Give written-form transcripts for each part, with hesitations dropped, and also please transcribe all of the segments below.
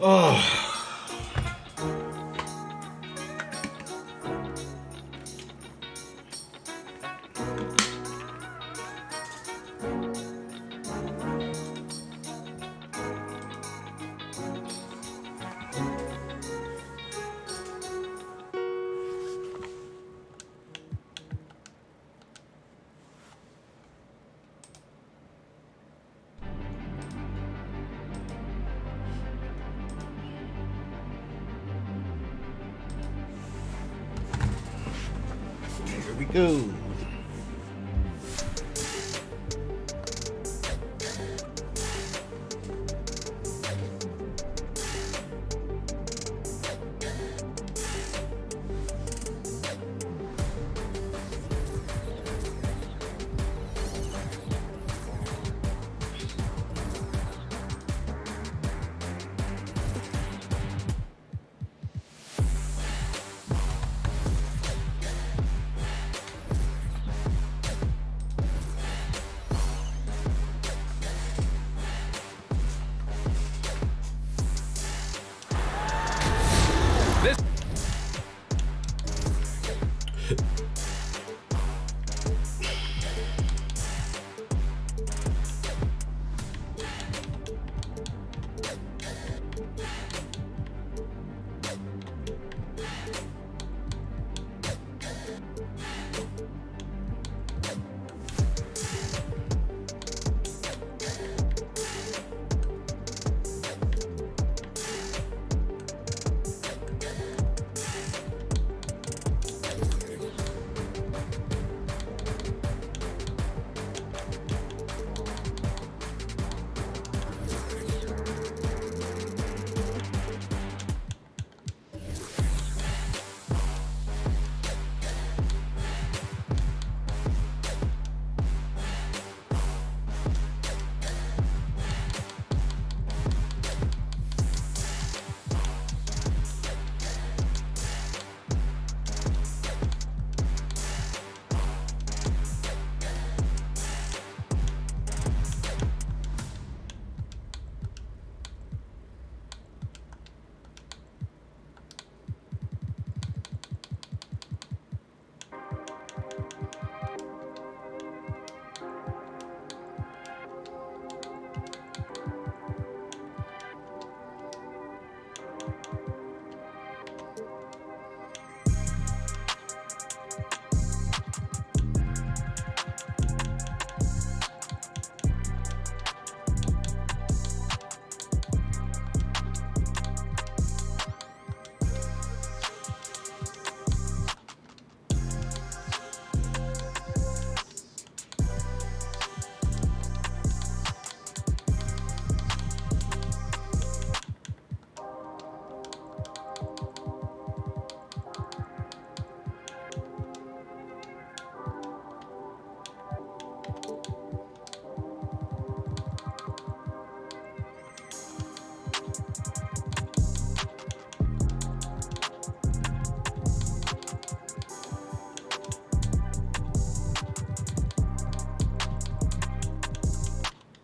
Oh. Here we go.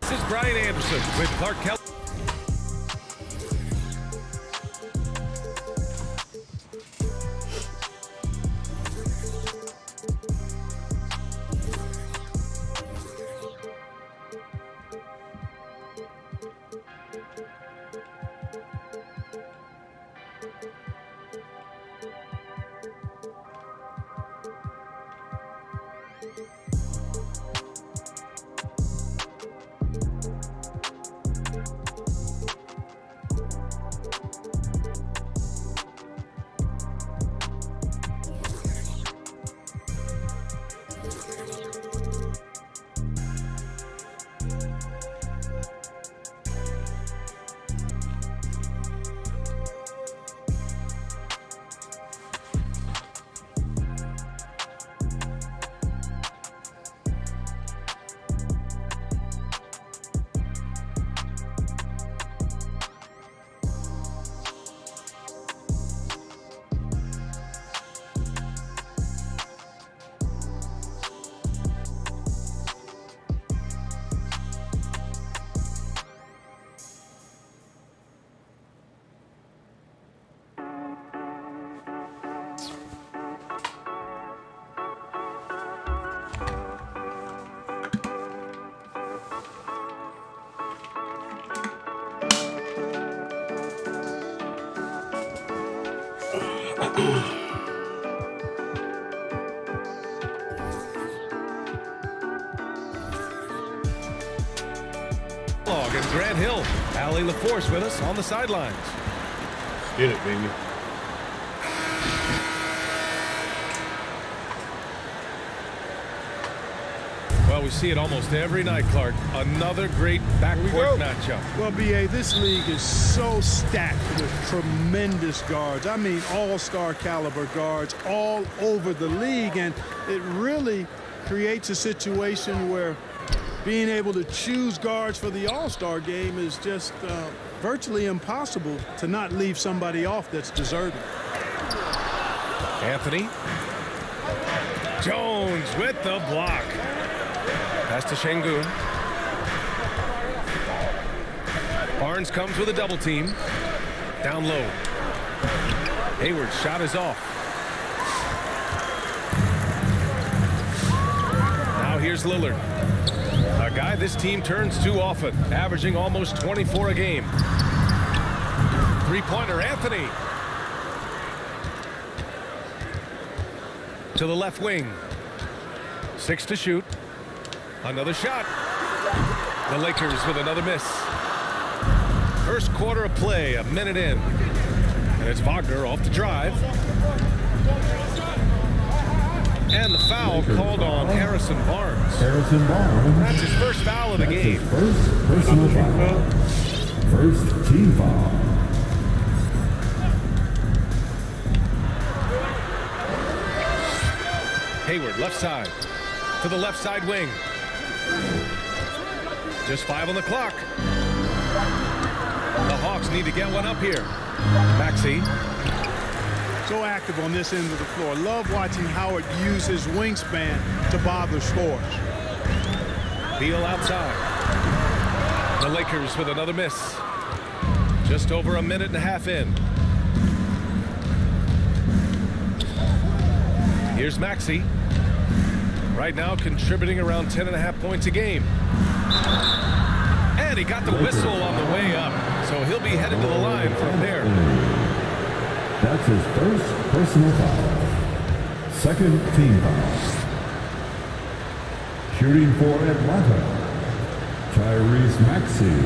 This is Brian Anderson with Clark Kelly. And Grant Hill, Allie LaForce with us on the sidelines. Get it, baby. Well, we see it almost every night, Clark. Another great backcourt matchup. Well, B.A., this league is so stacked with tremendous guards. I mean, all-star caliber guards all over the league, and it really creates a situation where being able to choose guards for the all-star game is just virtually impossible to not leave somebody off that's deserving. Anthony. Jones with the block. Pass to Şengün. Barnes comes with a double team. Down low. Hayward's shot is off. Now here's Lillard. A guy this team turns to often, averaging almost 24 a game. Three-pointer, Anthony. To the left wing. 6 to shoot. Another shot. The Lakers with another miss. First quarter of play, a minute in. And it's Wagner off the drive. And the foul called on Harrison Barnes. That's his first foul of the game. First personal foul. First team foul. Hayward, left side. To the left side wing. Just 5 on the clock. The Hawks need to get one up here. Maxey. So active on this end of the floor. Love watching Howard use his wingspan to bother scores. Beal outside. The Lakers with another miss. Just over a minute and a half in. Here's Maxey. Right now contributing around 10.5 points a game. And he got the whistle on the way up. So he'll be headed to the line for a pair. That's his first personal foul. Second team foul. Shooting for Atlanta, Tyrese Maxey.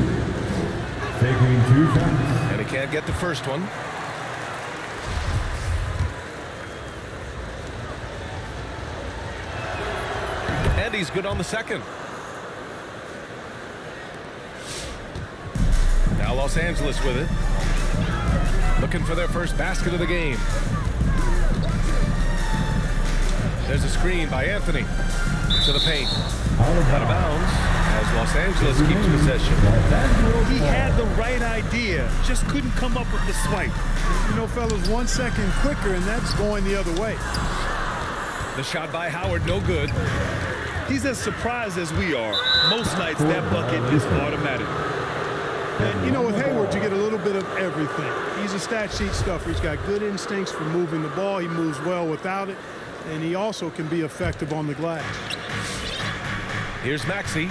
Taking 2 shots. And he can't get the first one. And he's good on the second. Now Los Angeles with it. Looking for their first basket of the game. There's a screen by Anthony. To the paint. Out of bounds as Los Angeles keeps possession. He had the right idea, just couldn't come up with the swipe. You know, fellas, 1 second quicker, and that's going the other way. The shot by Howard, no good. He's as surprised as we are. Most nights that bucket is automatic. And, you know, with Hayward, you get a little bit of everything. He's a stat sheet stuffer. He's got good instincts for moving the ball. He moves well without it. And he also can be effective on the glass. Here's Maxey.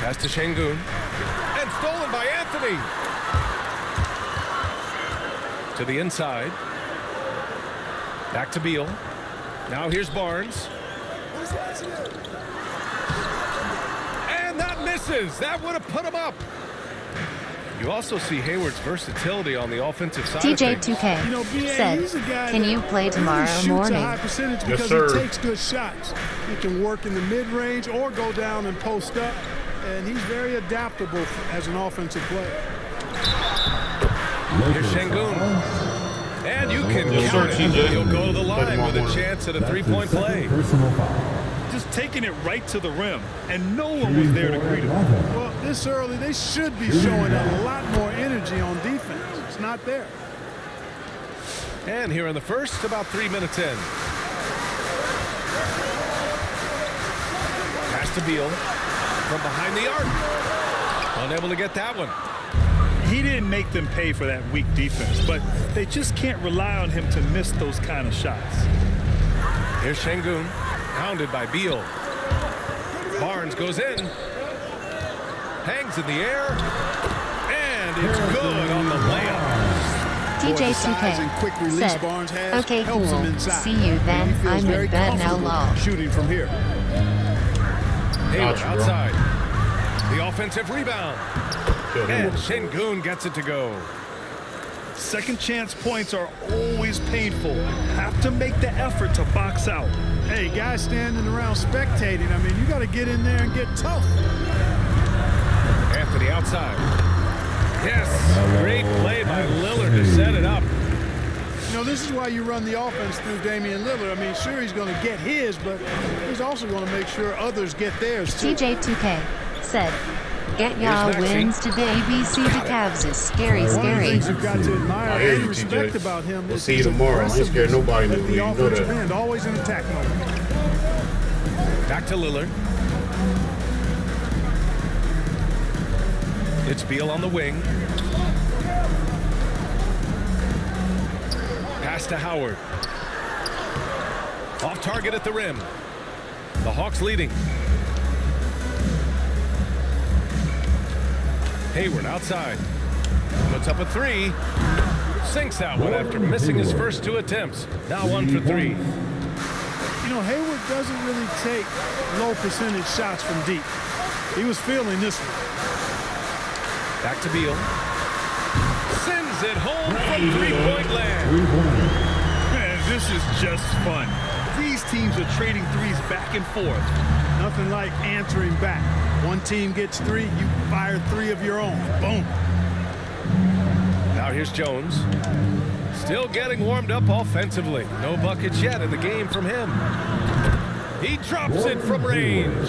Pass to Şengün. And stolen by Anthony. To the inside. Back to Beal. Now here's Barnes. And that misses. That would have put him up. You also see Hayward's versatility on the offensive side. TJ2K You know, BA, said, he's a guy can that you play really tomorrow shoots morning? a high percentage Yes, because sir. he takes good shots. He can work in the mid-range or go down and post up. And he's very adaptable as an offensive player. Here's Şengün. And you can Yes, count sir, it. TJ. He'll go to the line with a Morning. chance at a That's his three-point second play. personal foul. Just taking it right to the rim, and no one was there to greet him. Well, this early, they should be showing a lot more energy on defense. It's not there. And here in the first, about 3 minutes in. Pass to Beal from behind the arc. Unable to get that one. He didn't make them pay for that weak defense, but they just can't rely on him to miss those kind of shots. Here's Şengün, pounded by Beal. Barnes goes in. Hangs in the air. And it's good on the layup. Boy, the size and quick TJ2K release said, Barnes has okay, helps him cool. inside. See you then. He feels I'm very in bed now, comfortable lol. shooting from here. Hayward Gotcha, bro. outside. The offensive rebound. Kill him. And Şengün gets it to go. Second chance points are always painful. Have to make the effort to box out. Hey, guys standing around spectating, I mean, you got to get in there and get tough. Anthony outside. Yes, great play by Lillard to set it up. You know, this is why you run the offense through Damian Lillard. I mean, sure, he's going to get his, but he's also going to make sure others get theirs, too. TJ2K said, get y'all Maxey. wins today. BC the Cavs is scary, One of the scary. things you've got to I admire hear and you, respect TJ. about him We'll is see you his tomorrow. I ain't scared aggressiveness nobody at no the more. You know offensive that. end, always in attack mode. Back to Lillard. It's Beal on the wing. Pass to Howard. Off target at the rim. The Hawks leading. Hayward outside. Puts up a three. Sinks that one after missing his first two attempts. Now 1 for 3. You know, Hayward doesn't really take low percentage shots from deep. He was feeling this one. Back to Beal. Sends it home from three-point land. Man, this is just fun. These teams are trading threes back and forth. Nothing like answering back. One team gets three, you fire three of your own. Boom. Now here's Jones. Still getting warmed up offensively. No buckets yet in the game from him. He drops it from range.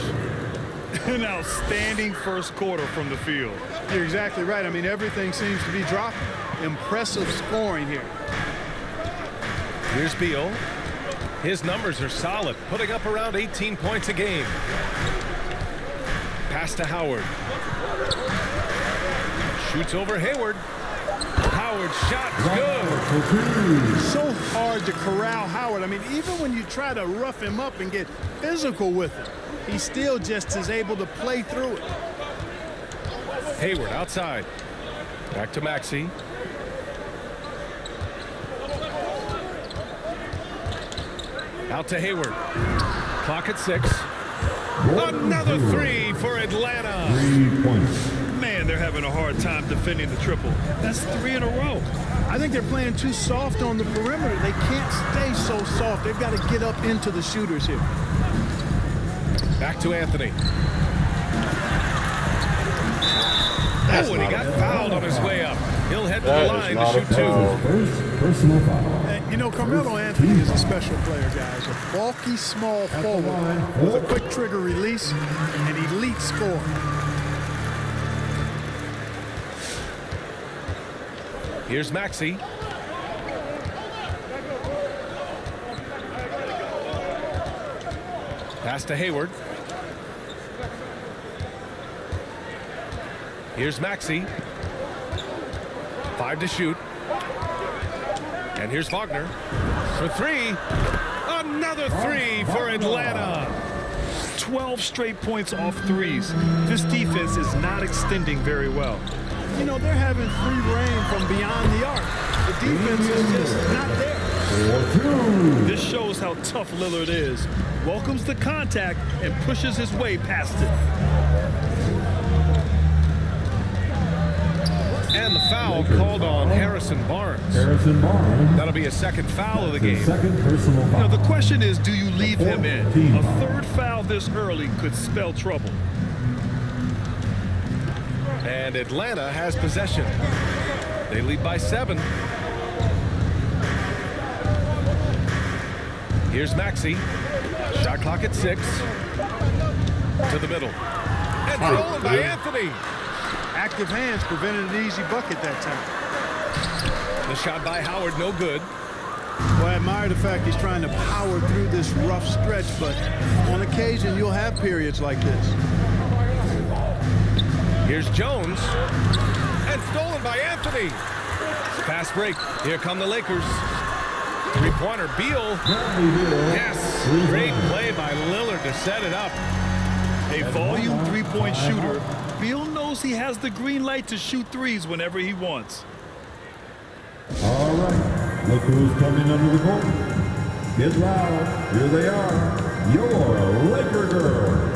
An outstanding first quarter from the field. You're exactly right. I mean, everything seems to be dropping. Impressive scoring here. Here's Beal. His numbers are solid, putting up around 18 points a game. Pass to Howard. Shoots over Hayward. Howard's shot's good. So hard to corral Howard. I mean, even when you try to rough him up and get physical with him, he still just is able to play through it. Hayward outside. Back to Maxey. Out to Hayward. Clock at 6. Another three for Atlanta. 3 points. Man, they're having a hard time defending the triple. That's 3 in a row. I think they're playing too soft on the perimeter. They can't stay so soft. They've got to get up into the shooters here. Back to Anthony. That's Oh, and he not got a fouled on his way up. He'll head to the That is line to not a shoot 2. foul. First personal foul. And, you know, Carmelo Anthony is a special player, guys. A bulky, small forward with a quick trigger release and elite score. Here's Maxey. Pass to Hayward. Here's Maxey. 5 to shoot. And here's Wagner for 3. Another 3 for Atlanta. 12 straight points off threes. This defense is not extending very well. You know, they're having free reign from beyond the arc. The defense is just not there. 4-2. This shows how tough Lillard is. Welcomes the contact and pushes his way past it. And the foul called on Harrison Barnes. Harrison Barnes. That'll be a second foul of the The game. second personal You foul. know, the question is, do you leave him in? Team A foul. third foul this early could spell trouble. And Atlanta has possession. They lead by 7. Here's Maxey. Shot clock at 6. To the middle. And stolen by Anthony. Active hands prevented an easy bucket that time. The shot by Howard, no good. Well, I admire the fact he's trying to power through this rough stretch, but on occasion you'll have periods like this. Here's Jones. And stolen by Anthony. Fast break. Here come the Lakers. Three-pointer, Beal. Yes, great play by Lillard to set it up. A volume three-point shooter, Beal knows he has the green light to shoot threes whenever he wants. All right, look who's coming under the court. Get loud. Here they are, your Laker girls.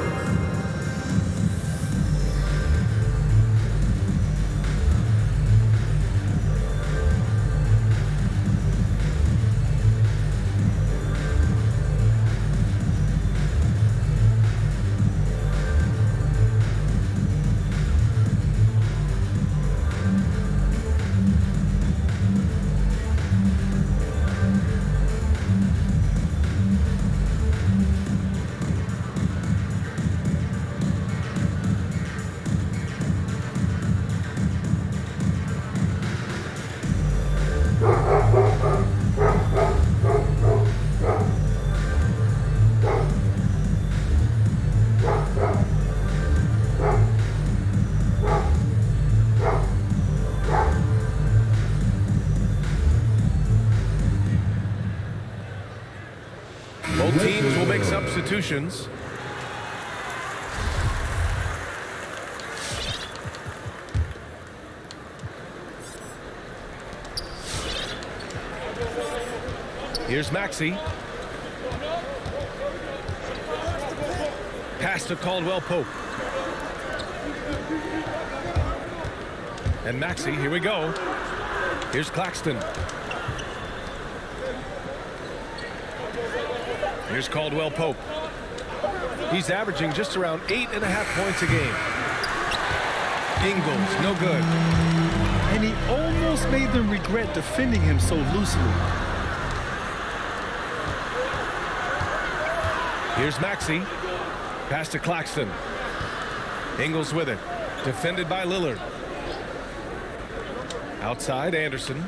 Both teams will make substitutions. Here's Maxey. Pass to Caldwell Pope. And Maxey, here we go. Here's Claxton. Here's Caldwell Pope. He's averaging just around 8.5 points a game. Ingles, no good. And he almost made them regret defending him so loosely. Here's Maxey. Pass to Claxton. Ingles with it. Defended by Lillard. Outside, Anderson.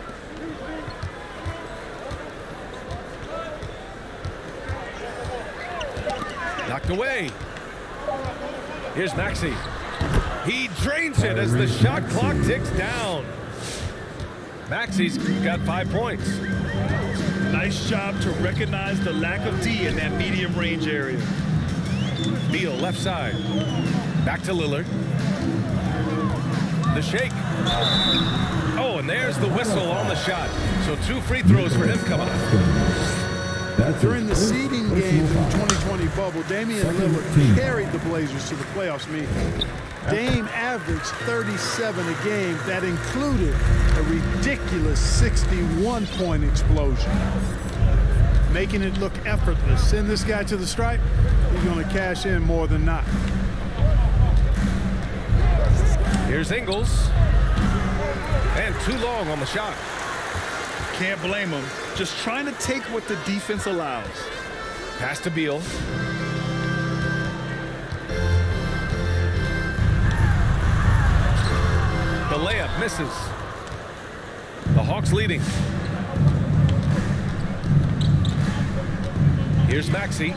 Knocked away. Here's Maxey. He drains it as the shot clock ticks down. Maxey's got 5 points. Nice job to recognize the lack of D in that medium range area. Beal left side. Back to Lillard. The shake. Oh, and there's the whistle on the shot. So 2 free throws for him coming up. During the seeding games in the 2020 bubble, Damian Lillard carried the Blazers to the playoffs. Dame averaged 37 a game. That included a ridiculous 61-point explosion, making it look effortless. Send this guy to the stripe, he's going to cash in more than not. Here's Ingles. And too long on the shot. Can't blame him. Just trying to take what the defense allows. Pass to Beal. The layup misses. The Hawks leading. Here's Maxey.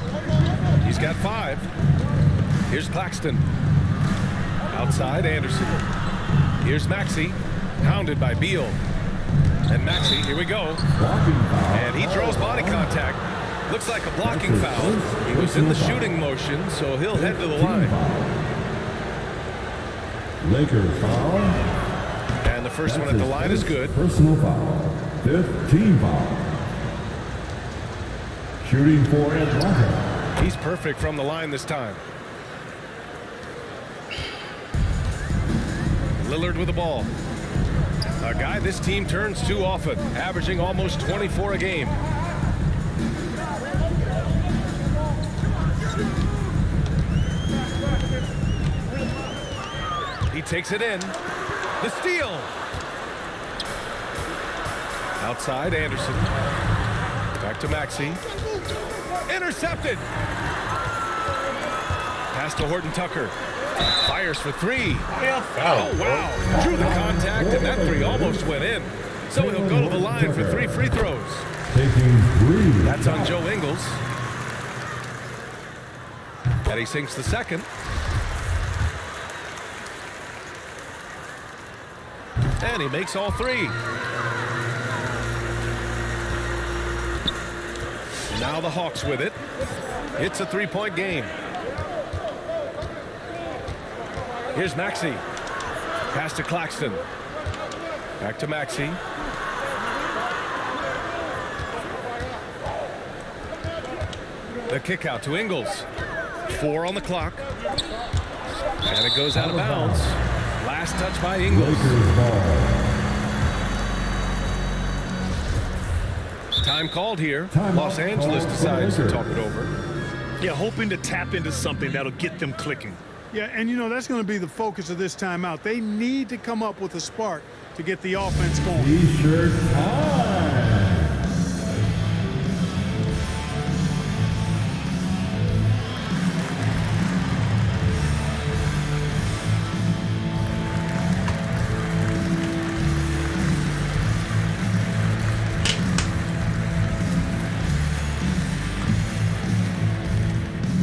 He's got 5. Here's Claxton. Outside, Anderson. Here's Maxey. Pounded by Beal. And Maxey, here we go. And he draws body contact. Looks like a blocking foul. He was in the shooting motion, so he'll head to the line. Lakers foul. And the first one at the line is good. Personal foul. 5th team foul. Shooting for Atlanta. He's perfect from the line this time. Lillard with the ball. A guy this team turns to often, averaging almost 24 a game. He takes it in. The steal. Outside, Anderson. Back to Maxey. Intercepted. Pass to Horton Tucker. Fires for 3. Oh, wow. Drew the contact, and that 3 almost went in. So he'll go to the line for 3 free throws. Taking 3. That's on Joe Ingles. And he sinks the second. And he makes all 3. Now the Hawks with it. It's a 3-point game. Here's Maxey. Pass to Claxton. Back to Maxey. The kick out to Ingles. 4 on the clock. And it goes out of bounds. Last touch by Ingles. Lakers ball. Time called here. Time Los out Angeles called for decides to Lakers. talk it over. Yeah, hoping to tap into something that'll get them clicking. Yeah, and you know, that's going to be the focus of this timeout. They need to come up with a spark to get the offense going. T-shirt time.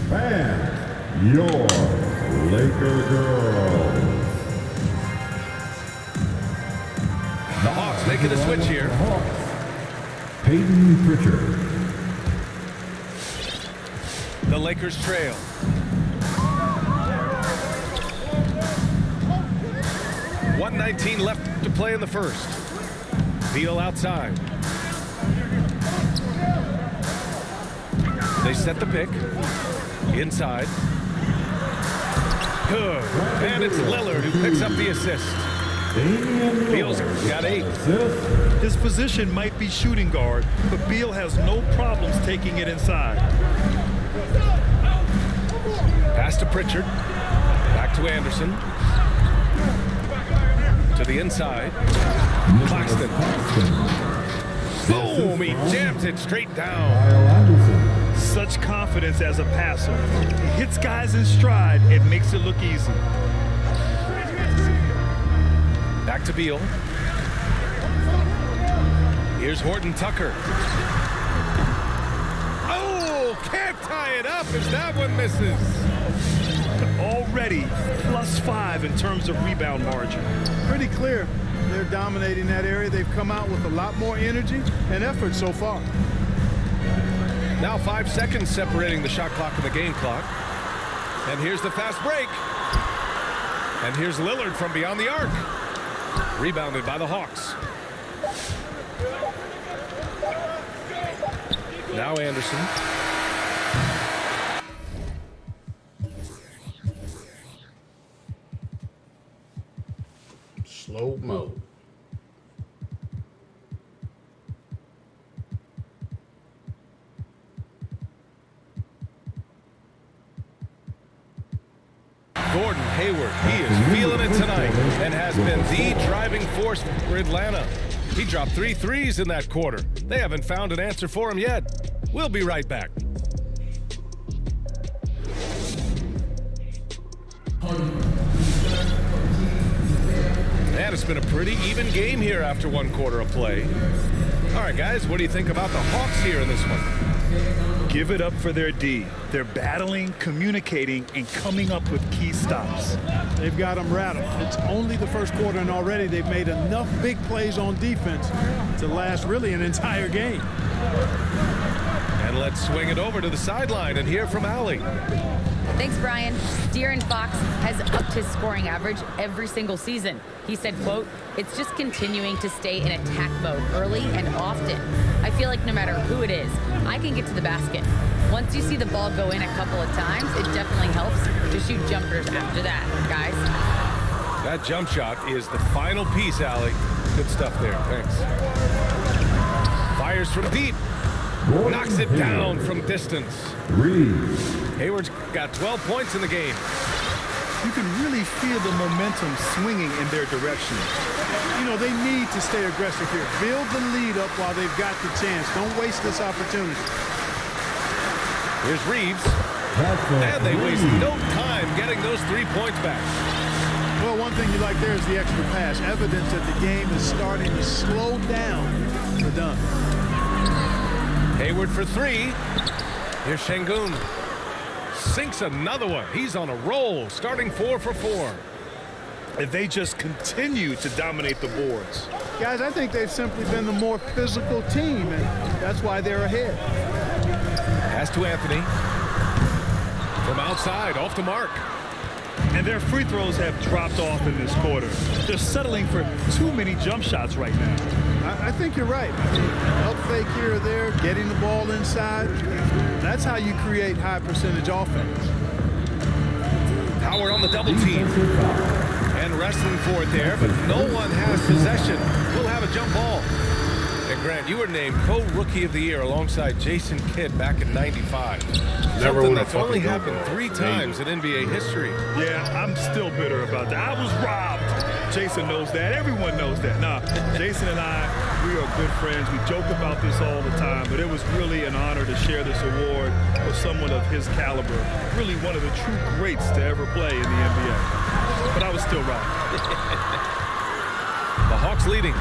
And your Laker girls. The Hawks making a switch here. Peyton Pritchard. The Lakers trail. .119 left to play in the first. Beal outside. They set the pick. Inside. Good. And it's Lillard who picks up the assist. Beal's got 8. His position might be shooting guard, but Beal has no problems taking it inside. Pass to Pritchard. Back to Anderson. To the inside. Claxton. Boom! He jams it straight down. Such confidence as a passer. He hits guys in stride and makes it look easy. Back to Beal. Here's Horton Tucker. Oh, can't tie it up as that one misses. Already +5 in terms of rebound margin. Pretty clear. They're dominating that area. They've come out with a lot more energy and effort so far. Now 5 seconds separating the shot clock and the game clock. And here's the fast break. And here's Lillard from beyond the arc. Rebounded by the Hawks. Now Anderson. Slow mo. Gordon Hayward, he is feeling it tonight and has been the driving force for Atlanta. He dropped 3 threes in that quarter. They haven't found an answer for him yet. We'll be right back. And it's been a pretty even game here after 1 quarter of play. All right, guys, what do you think about the Hawks here in this one? Give it up for their D. They're battling, communicating, and coming up with key stops. They've got them rattled. It's only the first quarter, and already they've made enough big plays on defense to last really an entire game. And let's swing it over to the sideline and hear from Allie. Thanks, Brian. De'Aaron Fox has upped his scoring average every single season. He said, quote, "It's just continuing to stay in attack mode early and often. I feel like no matter who it is, I can get to the basket. Once you see the ball go in a couple of times, it definitely helps to shoot jumpers after that, guys." That jump shot is the final piece, Allie. Good stuff there. Thanks. Fires from deep. Knocks it down from distance. Hayward's got 12 points in the game. You can really feel the momentum swinging in their direction. You know, they need to stay aggressive here. Build the lead up while they've got the chance. Don't waste this opportunity. Here's Reeves. And they waste no time getting those 3 points back. Well, one thing you like there is the extra pass. Evidence that the game is starting to slow down for Dunn. Hayward for 3. Here's Şengün. Sinks another one. He's on a roll, starting 4 for 4. And they just continue to dominate the boards. Guys, I think they've simply been the more physical team, and that's why they're ahead. Pass to Anthony. From outside, off the mark. And their free throws have dropped off in this quarter. They're settling for too many jump shots right now. I think you're right. I mean, help fake here or there, getting the ball inside. That's how you create high percentage offense. Howard on the double team. And wrestling for it there, but no one has possession. We'll have a jump ball. And Grant, you were named co-rookie of the year alongside Jason Kidd back in '95. Never Something won a that's only fucking happened award. 3 times in NBA history. Yeah, I'm still bitter about that. I was robbed. Jason knows that. Everyone knows that. Nah, Jason and I, we are good friends. We joke about this all the time, but it was really an honor to share this award with someone of his caliber. Really one of the true greats to ever play in the NBA. But I was still robbed. The Hawks leading.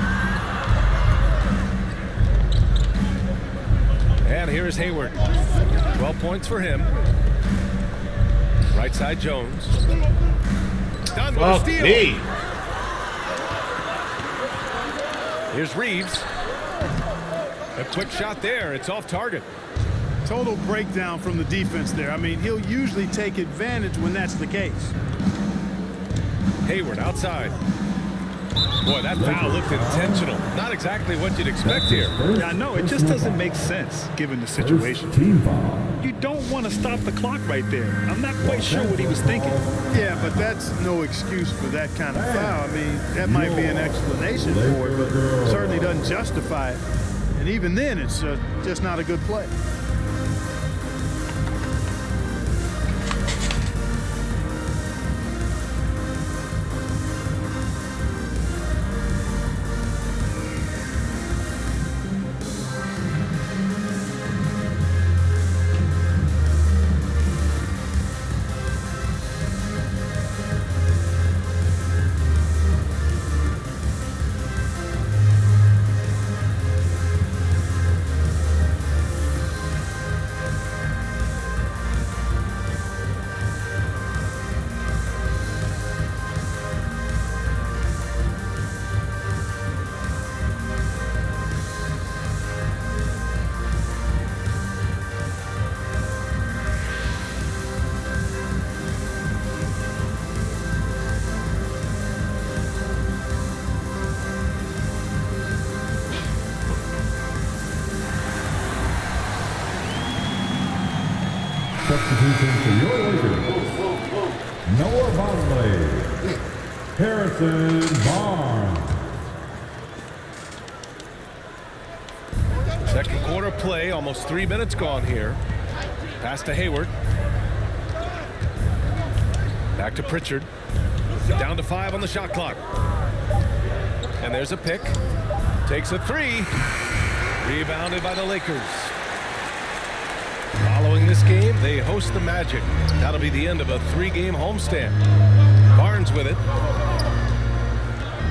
And here is Hayward. 12 points for him. Right side Jones. Done with a steal. Me. Here's Reeves. A quick shot there. It's off target. Total breakdown from the defense there. I mean, he'll usually take advantage when that's the case. Hayward outside. Boy, that foul looked intentional. Not exactly what you'd expect here. Yeah, I know. It just doesn't make sense given the situation. Team foul. You don't want to stop the clock right there. I'm not quite sure what he was thinking. Yeah, but that's no excuse for that kind of foul. I mean, that might be an explanation for it, but certainly doesn't justify it. And even then, it's just not a good play. Substitution for your Lakers. Noah Vonleh. Harrison Barnes. Second quarter play, almost 3 minutes gone here. Pass to Hayward. Back to Pritchard. Down to 5 on the shot clock. And there's a pick. Takes a 3. Rebounded by the Lakers. Following this game, they host the Magic. That'll be the end of a 3-game homestand. Barnes with it.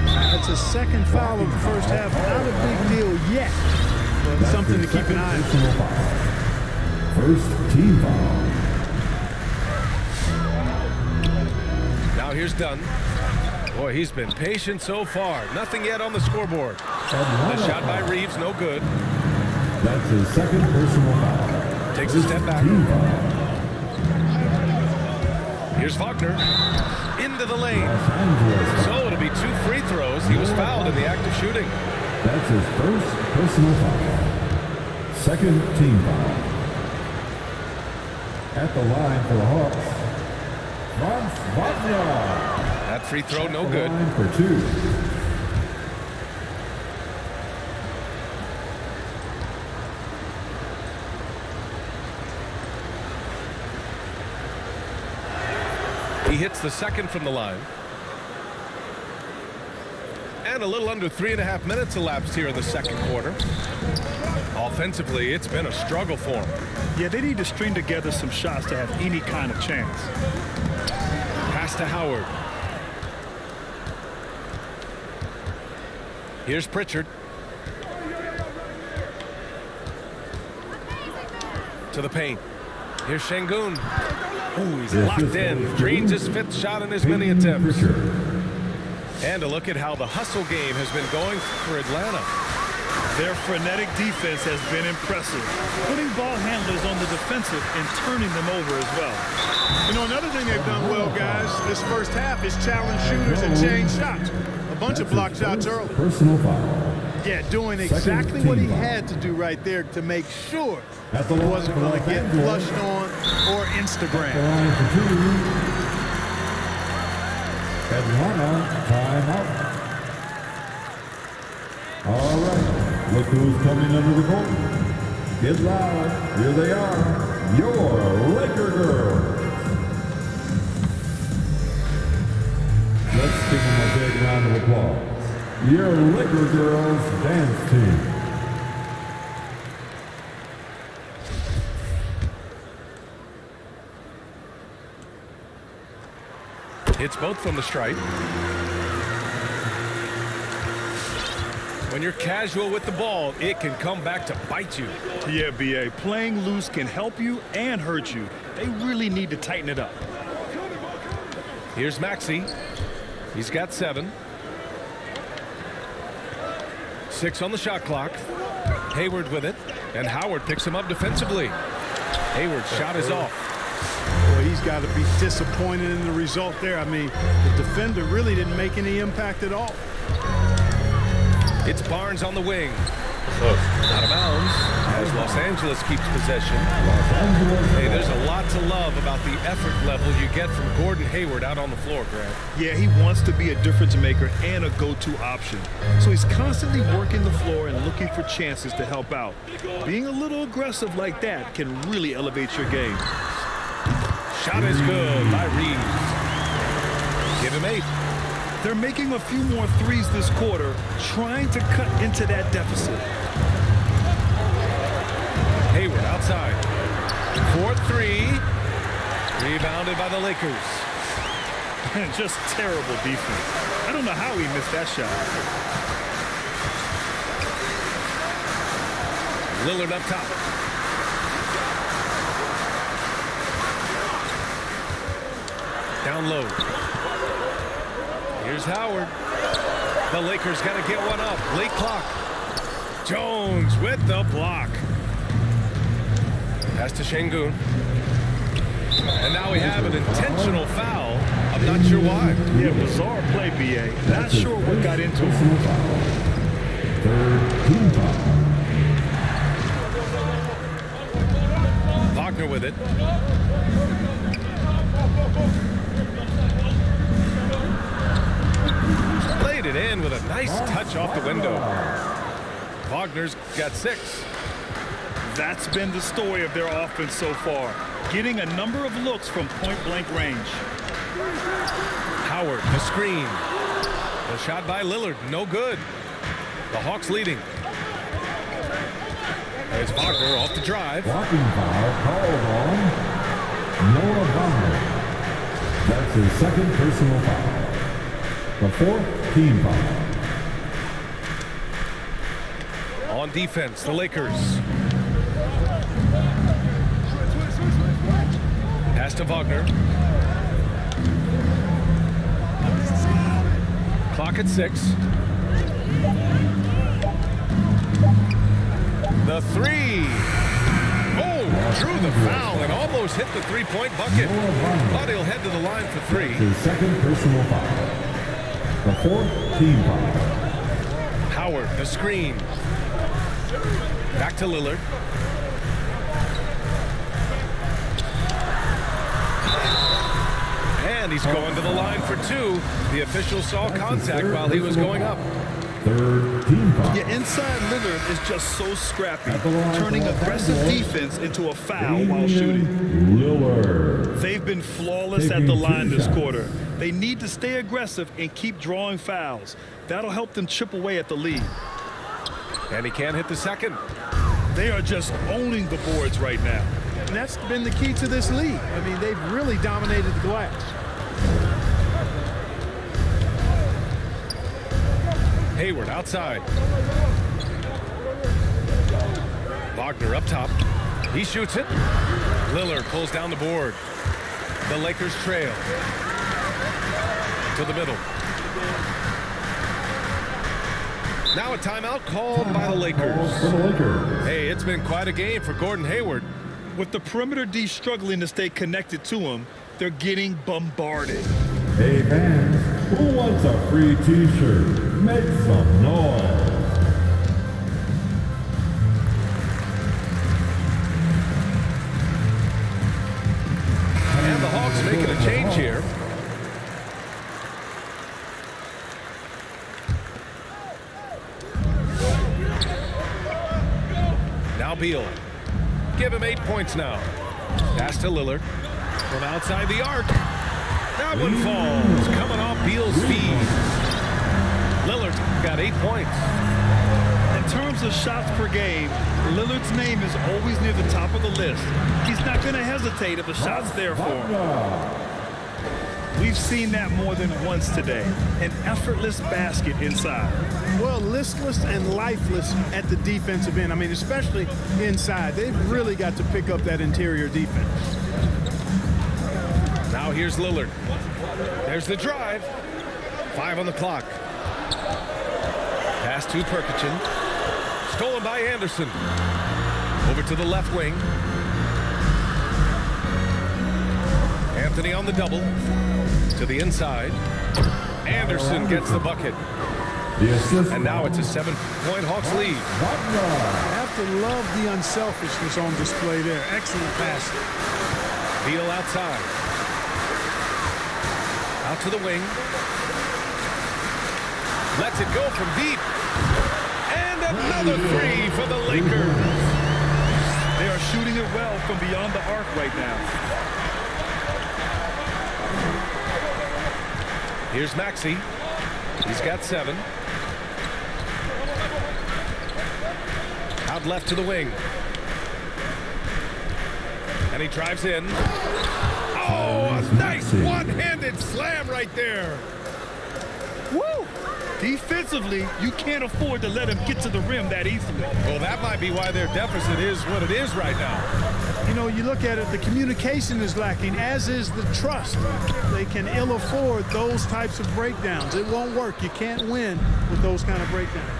That's a second foul of the first half. Not a big deal yet, but something to keep an eye on. First team foul. Now here's Dunn. Boy, he's been patient so far. Nothing yet on the scoreboard. The shot by Reeves, no good. That's his second personal foul. Takes a step back. Here's Faulkner. Into the lane. So it'll be 2 free throws. He was fouled in the act of shooting. That's his first personal foul. Second team foul. At the line for the Hawks, Franz Wagner. That free throw, no good. Line for 2. He hits the second from the line. And a little under 3.5 minutes elapsed here in the second quarter. Offensively, it's been a struggle for him. Yeah, they need to string together some shots to have any kind of chance. Pass to Howard. Here's Pritchard. To the paint. Here's Şengün. Ooh, he's locked in. Drains his 5th shot in his many attempts. And a look at how the hustle game has been going for Atlanta. Their frenetic defense has been impressive, putting ball handlers on the defensive and turning them over as well. You know, another thing they've done well, guys, this first half is challenge shooters and change shots. A bunch of block shots early. Personal foul. Yeah, doing exactly what he had to do right there to make sure he wasn't going to get flushed on or Instagram. Line for 2. Atlanta, timeout. All right, look who's coming under the court. Get loud. Here they are, your Laker girls. Let's give them a big round of applause. Your Laker girls dance team. Hits both from the stripe. When you're casual with the ball, it can come back to bite you. Yeah, B.A., playing loose can help you and hurt you. They really need to tighten it up. Here's Maxey. He's got 7. 6 on the shot clock. Hayward with it, and Howard picks him up defensively. Hayward's shot is off. Boy, he's got to be disappointed in the result there. I mean, the defender really didn't make any impact at all. It's Barnes on the wing. Close. Out of bounds as Los Angeles keeps possession. Hey, there's a lot to love about the effort level you get from Gordon Hayward out on the floor, Grant. Yeah, he wants to be a difference maker and a go-to option. So he's constantly working the floor and looking for chances to help out. Being a little aggressive like that can really elevate your game. Shot is good by Reeves. Give him 8. They're making a few more threes this quarter, trying to cut into that deficit. Hayward outside. 4-3. Rebounded by the Lakers. Just terrible defense. I don't know how he missed that shot. Lillard up top. Down low. Here's Howard. The Lakers got to get one up. Late clock. Jones with the block. Pass to Şengün. And now we have an intentional foul. I'm not sure why. Yeah, bizarre play, B.A. Not sure what got into it. Third team foul. Wagner with it. Played it in with a nice touch off the window. Wagner's got 6. That's been the story of their offense so far, getting a number of looks from point-blank range. Howard, the screen. The shot by Lillard, no good. The Hawks leading. There's Wagner off the drive. Blocking foul called on Noah Wagner. That's his second personal foul. The 4th team foul. On defense, the Lakers. Pass to Wagner. Clock at 6. The 3. Oh, drew the foul and almost hit the three-point bucket. But he'll head to the line for 3. His second personal foul. The 4th team foul. Howard, the screen. Back to Lillard. And he's going to the line for 2. The official saw contact while he was going up. Third team foul. Yeah, inside Lillard is just so scrappy, turning aggressive defense into a foul while shooting. Lillard. They've been flawless at the line this quarter. They need to stay aggressive and keep drawing fouls. That'll help them chip away at the lead. And he can't hit the second. They are just owning the boards right now. And that's been the key to this league. I mean, they've really dominated the glass. Hayward outside. Wagner up top. He shoots it. Lillard pulls down the board. The Lakers trail. To the middle. Now a timeout called by the Lakers. For the Lakers. Hey, it's been quite a game for Gordon Hayward. With the perimeter D struggling to stay connected to him, they're getting bombarded. Hey fans, who wants a free t-shirt? Make some noise. And the Hawks making a change here. Now Beal. Give him 8 points now. Pass to Lillard. From outside the arc. That one falls. Coming off Beal's feed. Lillard got 8 points. In terms of shots per game, Lillard's name is always near the top of the list. He's not going to hesitate if the shot's there for him. We've seen that more than once today. An effortless basket inside. Well, listless and lifeless at the defensive end. I mean, especially inside. They've really got to pick up that interior defense. Now here's Lillard. There's the drive. 5 on the clock. Pass to Perkichin. Stolen by Anderson. Over to the left wing. Anthony on the double. To the inside. Anderson gets the bucket. The assist. And now it's a 7-point Hawks lead. I have to love the unselfishness on display there. Excellent pass. Beal outside. Out to the wing. Lets it go from deep. And another three for the Lakers. They are shooting it well from beyond the arc right now. Here's Maxey. He's got 7. Out left to the wing. And he drives in. Oh, a nice one-handed slam right there. Woo! Defensively, you can't afford to let him get to the rim that easily. Well, that might be why their deficit is what it is right now. You know, you look at it, the communication is lacking, as is the trust. They can ill afford those types of breakdowns. It won't work. You can't win with those kind of breakdowns.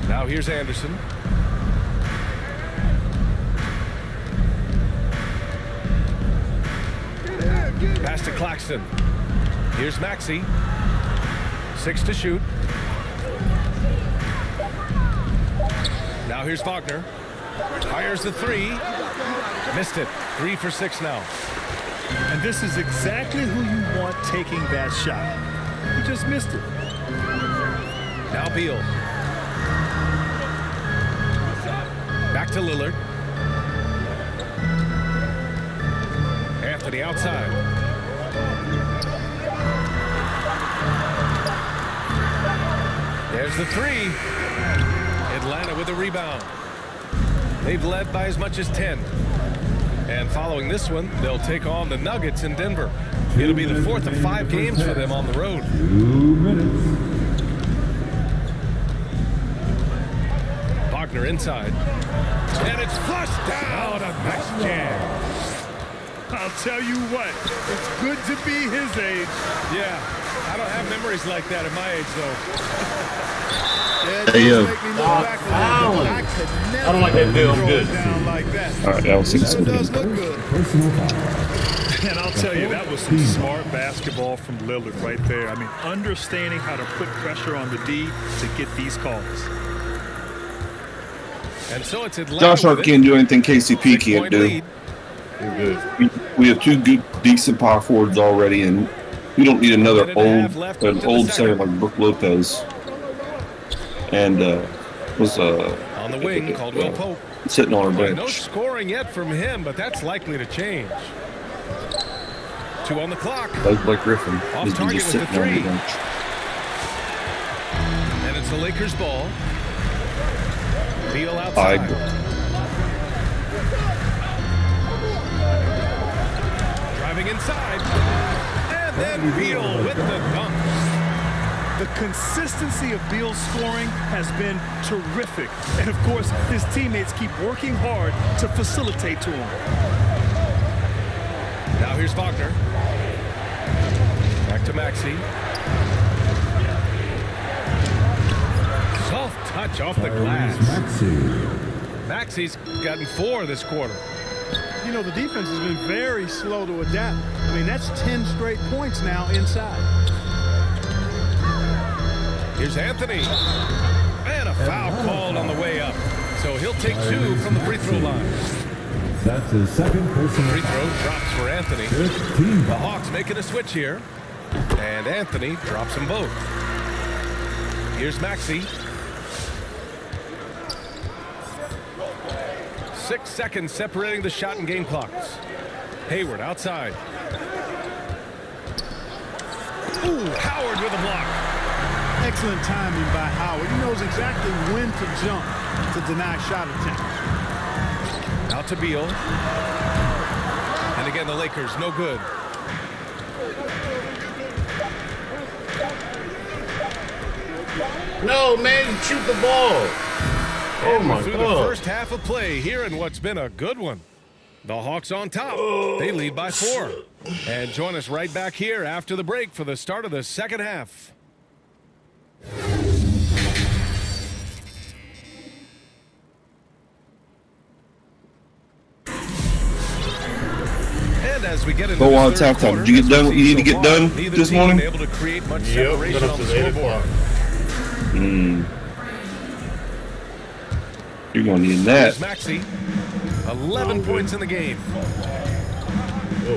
Now here's Anderson. Pass to Claxton. Here's Maxey. 6 to shoot. Now here's Wagner. Fires the 3. Missed it. 3 for 6 now. And this is exactly who you want taking that shot. He just missed it. Now Beal. Back to Lillard. Anthony outside. There's the 3. Atlanta with a rebound. They've led by as much as 10. And following this one, they'll take on the Nuggets in Denver. It'll be the 4th of 5 games for them on the road. 2 minutes. Wagner inside. And it's flushed down. A nice jam. I'll tell you what, it's good to be his age. Yeah, I don't have memories like that at my age, though. Yeah, it does make me look back a little bit, but I could never I don't like that deal. I'm throw good. it down like that. All right, that was Sure 6 does look good. Personal foul. And I'll tell you, that was some smart basketball from Lillard right there. I mean, understanding how to put pressure on the D to get these calls. And so it's Atlanta. Josh Hart can't do anything KCP can't 6-point do. lead. You're good. We have 2 good, decent power forwards already, and we don't need another old center like Brook Lopez. And was On the wing, Caldwell Pope. sitting on our No bench. scoring yet from him, but that's likely to change. 2 on the clock. Like Griffin, Off he's target just with the sitting on the 3. bench. And it's the Lakers' ball. Beal outside. Driving inside. And then Beal with the dunk. The consistency of Beal's scoring has been terrific. And of course, his teammates keep working hard to facilitate to him. Now here's Wagner. Back to Maxey. touch off the glass. Maxi's gotten 4 this quarter. You know, the defense has been very slow to adapt. I mean, that's 10 straight points now inside. Here's Anthony. And a foul called on the way up. So he'll take 2 from the free throw line. That's his second personal Free throw drops for Anthony. 15 The Hawks making a switch here. And Anthony drops them both. Here's Maxey. 6 seconds separating the shot and game clocks. Hayward outside. Ooh, Howard with a block. Excellent timing by Howard. He knows exactly when to jump to deny shot attempts. Out to Beal. And again, the Lakers, no good. No, man, shoot the ball. Oh, And my we're through the God. first half of play here in what's been a good one. The Hawks on top. They lead by 4. And join us right back here after the break for the start of the second half. And as we get into Go on, the third halftime. quarter, Did you get as done we've what you seen need to so get far, done neither this team morning? able to create much Yep, separation been up on the since 8 scoreboard. o'clock. You're going to need Here's that. Maxey. 11 points in the game.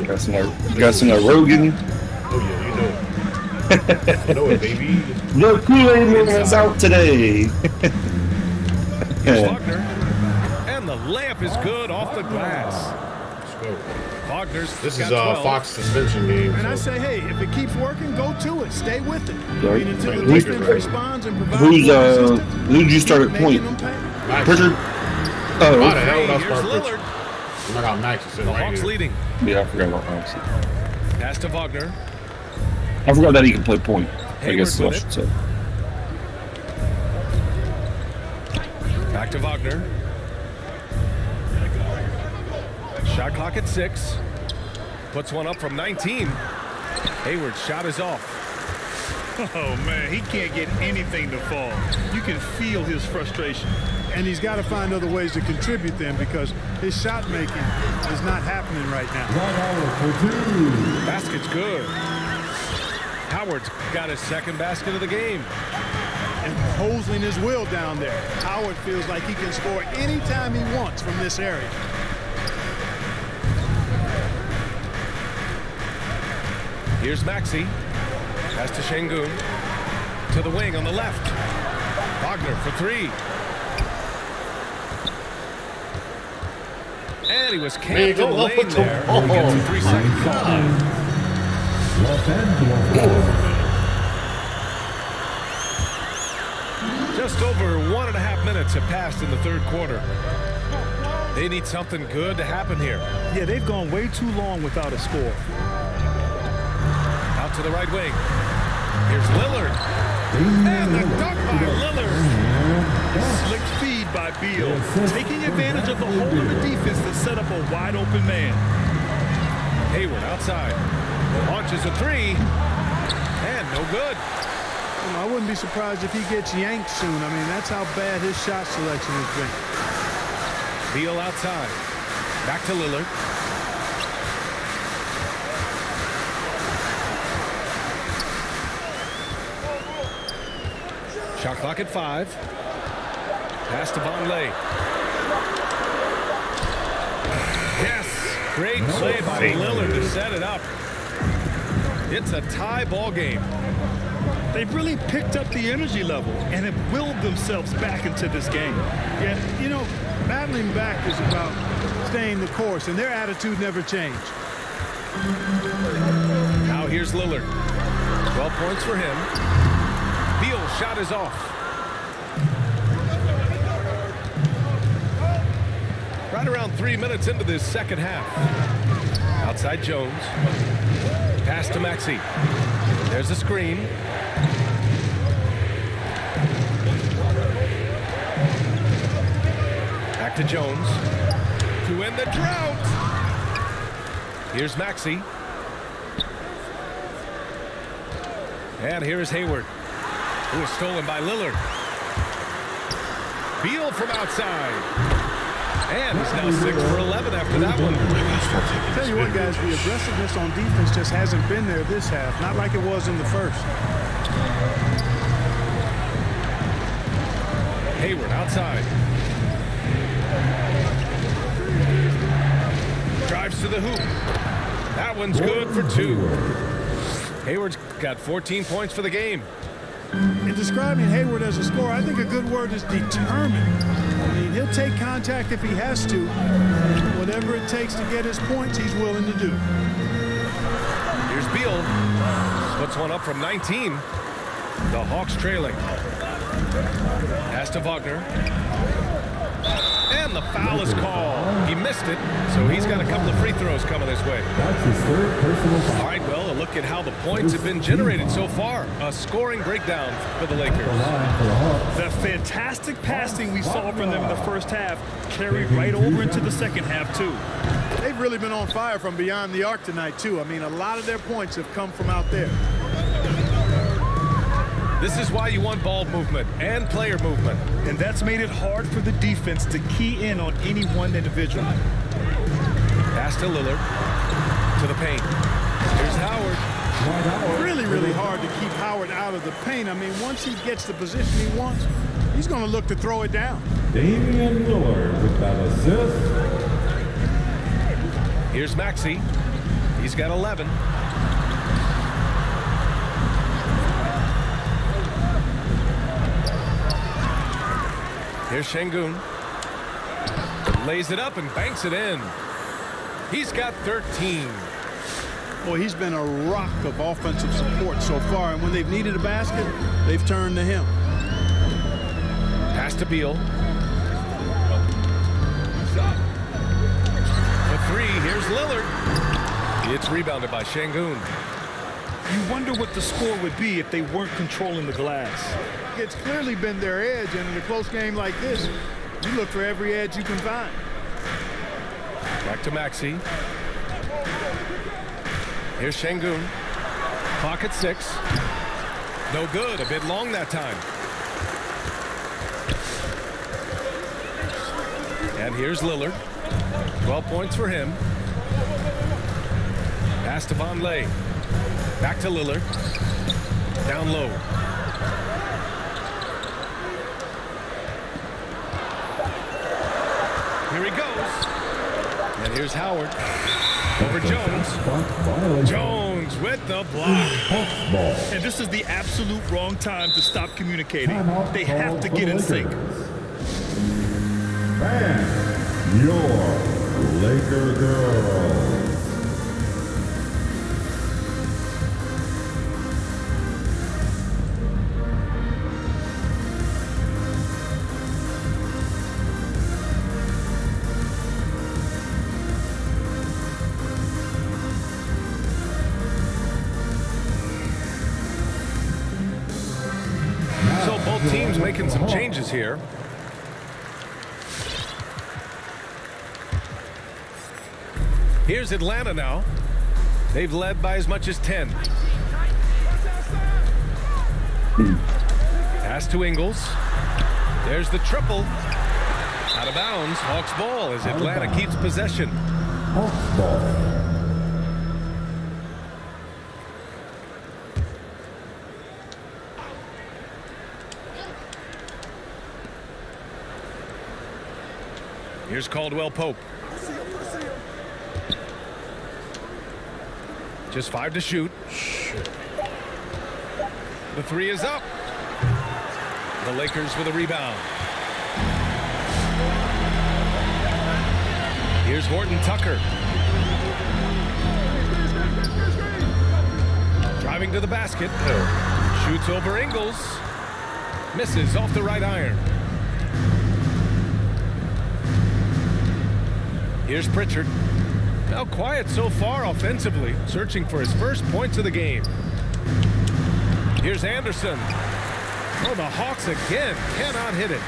Got some that Rogan. Oh, yeah, you know it. You know it, baby. The Kool-Aid Man is out today. Here's Wagner. And the layup is good off the glass. Let's go. Wagner's This got is 12. Fox suspension game. And I So. say, hey, if it keeps working, go to it. Stay with it. I Right. mean, until the Right. defense responds and provides Who's more assistance, who'd you start at making point? them pay. Max. Pritchard? Why Oh, the hell would I Here's start Pritchard? Lillard. I got Max sitting The right Hawks here. leading. yeah, I forgot about Max. Pass to Wagner. I forgot that he can play point. I Hayward guess I with should it. say. Back to Wagner. Shot clock at 6. Puts one up from 19. Hayward's shot is off. Oh, man, he can't get anything to fall. You can feel his frustration. And he's got to find other ways to contribute then because his shot making is not happening right now. Basket's good. Howard's got his second basket of the game. And Hosling his will down there. Howard feels like he can score anytime he wants from this area. Here's Maxey. Pass to Şengün. To the wing on the left. Wagner for 3. And he was camped go in the up lane with the there. He gets a 3-second call. Los Angeles. Just over 1.5 minutes have passed in the third quarter. They need something good to happen here. Yeah, they've gone way too long without a score. Out to the right wing. Here's Lillard. And the dunk by Lillard. Slick feed by Beal, taking advantage of the hole in the defense to set up a wide open man. Hayward outside. Launches a 3. And no good. You know, I wouldn't be surprised if he gets yanked soon. I mean, that's how bad his shot selection has been. Beal outside. Back to Lillard. Shot clock at 5. Pass to Vonleh. Yes. Great play by Lillard to set it up. It's a tie ball game. They've really picked up the energy level and have willed themselves back into this game. Yeah, you know, battling back is about staying the course, and their attitude never changed. Now here's Lillard. 12 points for him. Beal's shot is off. Right around 3 minutes into this second half. Outside Jones. Pass to Maxey. There's a screen. Back to Jones. To end the drought. Here's Maxey. And here is Hayward, who is stolen by Lillard. Beal from outside. And he's now 6 for 11 after that one. Tell you what, guys, the aggressiveness on defense just hasn't been there this half. Not like it was in the first. Hayward outside. Drives to the hoop. That one's good for 2. Hayward's got 14 points for the game. In describing Hayward as a scorer, I think a good word is determined. I mean, he'll take contact if he has to. Whatever it takes to get his points, he's willing to do. Here's Beal. Puts one up from 19. The Hawks trailing. Pass to Wagner. And the foul is called. He missed it, so he's got a couple of free throws coming his way. That's his third personal foul. All right, well, a look at how the points have been generated so far. A scoring breakdown for the Lakers. That fantastic passing we saw from them in the first half carried right over into the second half, too. They've really been on fire from beyond the arc tonight, too. I mean, a lot of their points have come from out there. This is why you want ball movement and player movement. And that's made it hard for the defense to key in on any one individual. Pass to Lillard. To the paint. Here's Howard. Really, really hard to keep Howard out of the paint. I mean, once he gets the position he wants, he's going to look to throw it down. Damian Lillard with that assist. Here's Maxey. He's got 11. Here's Şengün. Lays it up and banks it in. He's got 13. Boy, he's been a rock of offensive support so far, and when they've needed a basket, they've turned to him. Pass to Beal. For 3, here's Lillard. It's rebounded by Şengün. You wonder what the score would be if they weren't controlling the glass. It's clearly been their edge, and in a close game like this, you look for every edge you can find. Back to Maxey. Here's Şengün. Clock at 6. No good. A bit long that time. And here's Lillard. 12 points for him. Pass to Vonleh. Back to Lillard. Down low. Here he goes. And here's Howard. Over Jones. Jones with the block. And this is the absolute wrong time to stop communicating. They have to get in sync. And your Laker girls. So both teams making some changes here. Here's Atlanta now. They've led by as much as 10. Pass to Ingles. There's the triple. Out of bounds. Hawks ball as Atlanta keeps possession. Hawks ball. Here's Caldwell Pope. Just 5 to shoot. The 3 is up. The Lakers with a rebound. Here's Horton Tucker. Driving to the basket. Shoots over Ingles. Misses off the right iron. Here's Pritchard. Now quiet so far offensively, searching for his first points of the game. Here's Anderson. Oh, the Hawks again cannot hit it.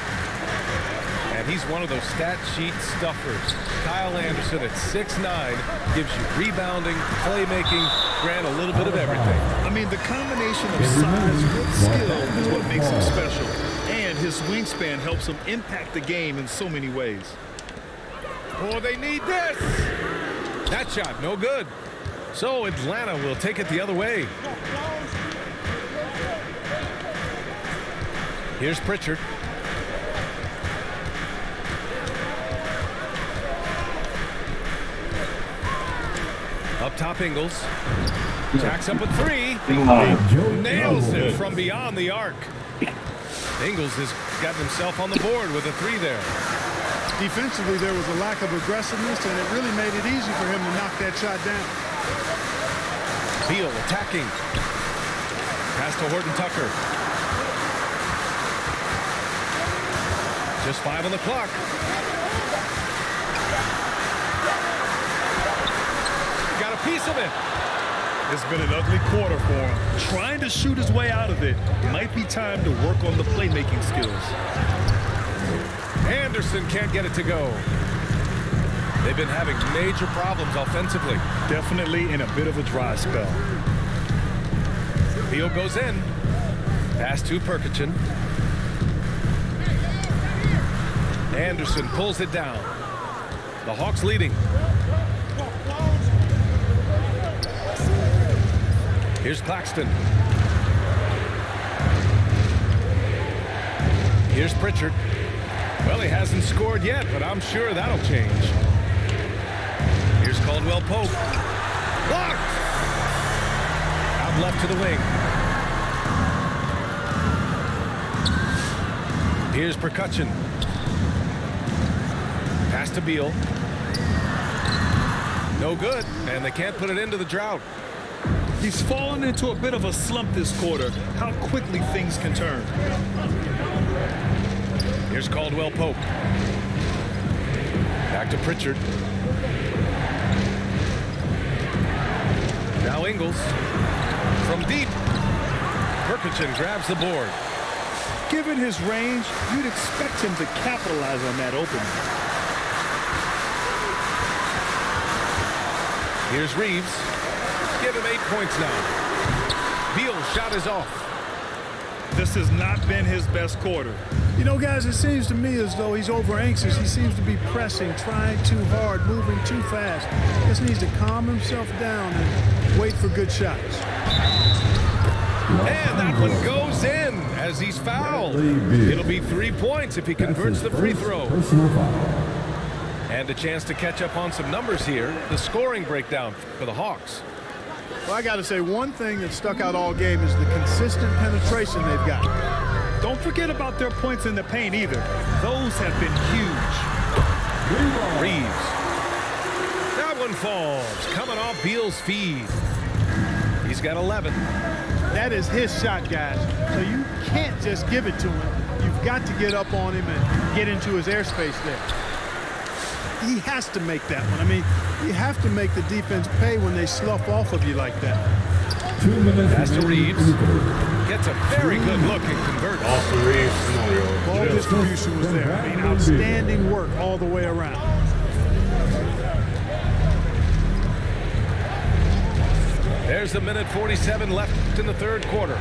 And he's one of those stat sheet stuffers. Kyle Anderson at 6'9" gives you rebounding, playmaking, grant a little bit of everything. I mean, the combination of size with skill is what makes him special. And his wingspan helps him impact the game in so many ways. Oh, they need this. That shot, no good. So Atlanta will take it the other way. Here's Pritchard. Up top, Ingles. Jacks up a three. Nails it from beyond the arc. Ingles has gotten himself on the board with a three there. Defensively, there was a lack of aggressiveness, and it really made it easy for him to knock that shot down. Beal attacking. Pass to Horton Tucker. Just 5 on the clock. Got a piece of it. It's been an ugly quarter for him. Trying to shoot his way out of it. Might be time to work on the playmaking skills. Anderson can't get it to go. They've been having major problems offensively. Definitely in a bit of a dry spell. Beal goes in. Pass to Perkichin. Anderson pulls it down. The Hawks leading. Here's Claxton. Here's Pritchard. Well, he hasn't scored yet, but I'm sure that'll change. Here's Caldwell Pope. Blocked! Out left to the wing. Here's Percussion. Pass to Beal. No good, and they can't put it into the drought. He's fallen into a bit of a slump this quarter. How quickly things can turn. Here's Caldwell Pope. Back to Pritchard. Now Ingles. From deep. Perkichin grabs the board. Given his range, you'd expect him to capitalize on that opening. Here's Reeves. Give him 8 points now. Beal's shot is off. This has not been his best quarter. You know, guys, it seems to me as though he's over anxious. He seems to be pressing, trying too hard, moving too fast. Just needs to calm himself down and wait for good shots. And that one goes in as he's fouled. It'll be 3 points if he converts the free throw. And a chance to catch up on some numbers here. The scoring breakdown for the Hawks. Well, I got to say, one thing that stuck out all game is the consistent penetration they've got. Don't forget about their points in the paint either. Those have been huge. Reeves. That one falls. Coming off Beal's feed. He's got 11. That is his shot, guys. So you can't just give it to him. You've got to get up on him and get into his airspace there. He has to make that one. I mean, you have to make the defense pay when they slough off of you like that. 2 minutes. Pass to Reeves. Gets a very good look and converts. Austin Reeves. Ball distribution was there. I mean, outstanding work all the way around. There's a minute 47 left in the third quarter.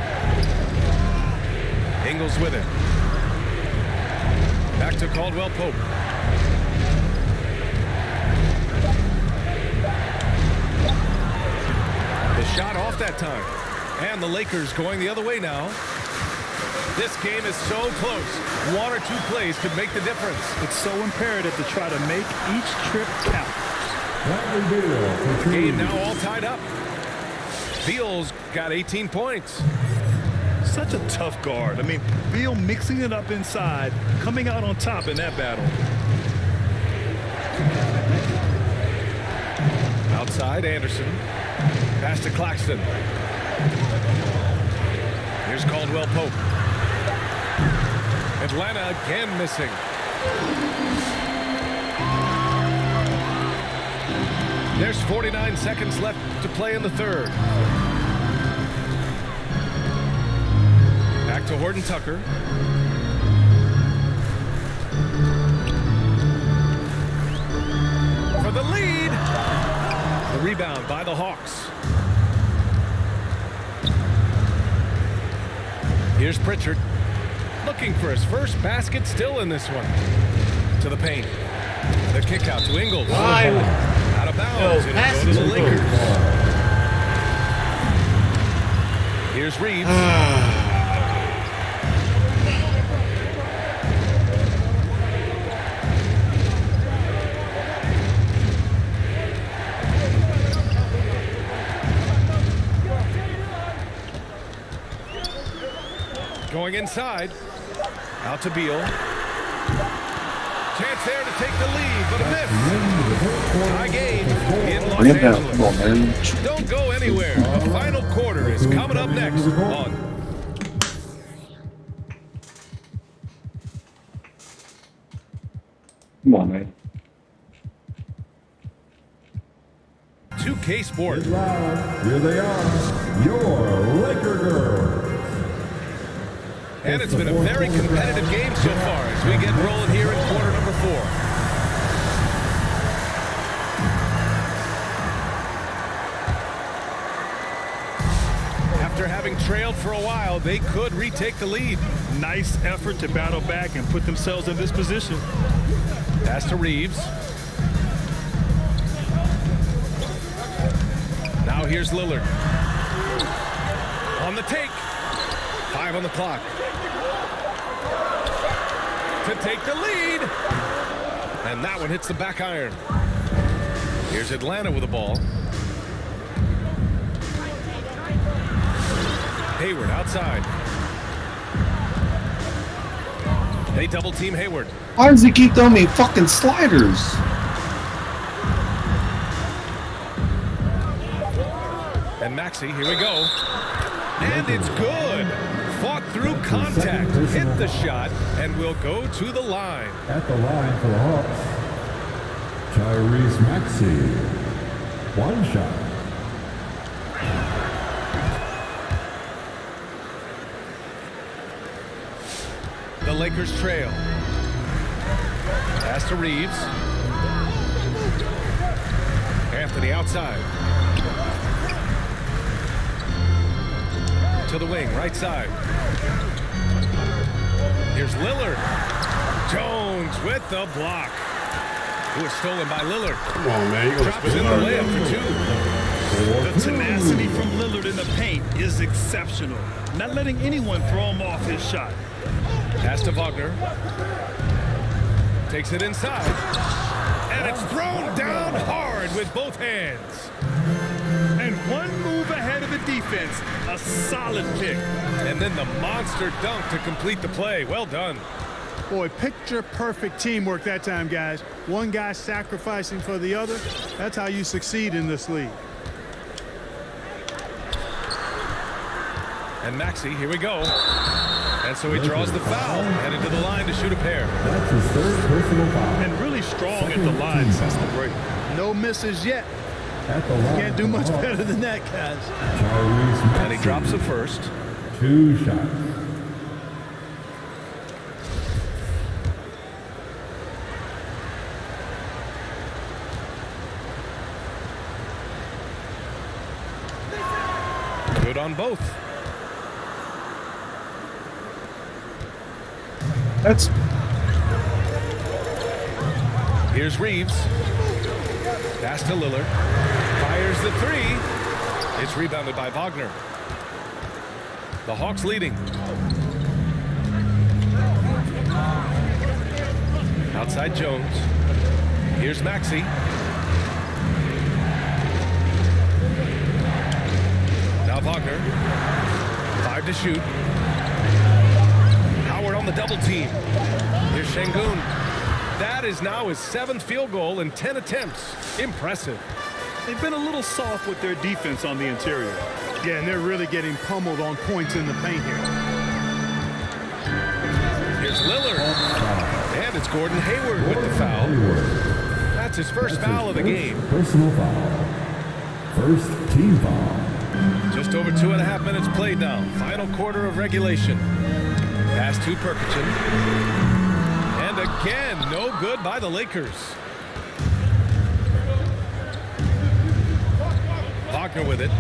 Ingles with it. Back to Caldwell Pope. The shot off that time. And the Lakers going the other way now. This game is so close. 1 or 2 plays could make the difference. It's so imperative to try to make each trip count. The game now all tied up. Beal's got 18 points. Such a tough guard. I mean, Beal mixing it up inside, coming out on top in that battle. Outside, Anderson. Pass to Claxton. Here's Caldwell Pope. Atlanta again missing. There's 49 seconds left to play in the third. Back to Horton Tucker. For the lead. The rebound by the Hawks. Here's Pritchard. Looking for his first basket still in this one. To the paint. The kick out to Ingles. Out of bounds. It'll go to the Lakers. Here's Reeves. Going inside. Out to Beal. Chance there to take the lead, but a miss. Tie game in Los Angeles. Come on, man. Don't go anywhere. The final quarter is coming up next on. Come on, man. 2K Sport. Here they are, your Laker girls. And it's been a very competitive game so far as we get rolling here in quarter number 4. After having trailed for a while, they could retake the lead. Nice effort to battle back and put themselves in this position. Pass to Reeves. Now here's Lillard. On the take. 5 on the clock. To take the lead. And that one hits the back iron. Here's Atlanta with the ball. Hayward outside. They double team Hayward. Why does he keep throwing me fucking sliders? And Maxey, here we go. And it's good. Fought through contact, hit the shot, and will go to the line. At the line for the Hawks, Tyrese Maxey. One shot. The Lakers trail. Pass to Reeves. Anthony outside. To the wing, right side. Here's Lillard. Jones with the block. It was stolen by Lillard. Come on, man. You Drops in the layup for 2. The tenacity from Lillard in the paint is exceptional. Not letting anyone throw him off his shot. Pass to Wagner. Takes it inside. And it's thrown down hard with both hands. And one move ahead of the defense. A solid pick. And then the monster dunk to complete the play. Well done. Boy, picture-perfect teamwork that time, guys. One guy sacrificing for the other. That's how you succeed in this league. And Maxey, here we go. And so he draws the foul, headed to the line to shoot a pair. That's his third personal foul. And really strong at the line since the break. No misses yet. At the line. Can't do much better than that, guys. Tyrese Maxey. And he drops the first. 2 shots. Good on both. That's Here's Reeves. Pass to Lillard. Fires the 3. It's rebounded by Wagner. The Hawks leading. Outside Jones. Here's Maxey. Now Wagner. 5 to shoot. Howard on the double team. Here's Şengün. That is now his 7th field goal in 10 attempts. Impressive. They've been a little soft with their defense on the interior. Yeah, and they're really getting pummeled on points in the paint here. Here's Lillard. And it's Gordon Hayward with the foul. That's his first foul of the game. Personal foul. First team foul. Just over 2.5 minutes played now. Final quarter of regulation. Pass to Perkichin. And again, no good by the Lakers. Wagner with it.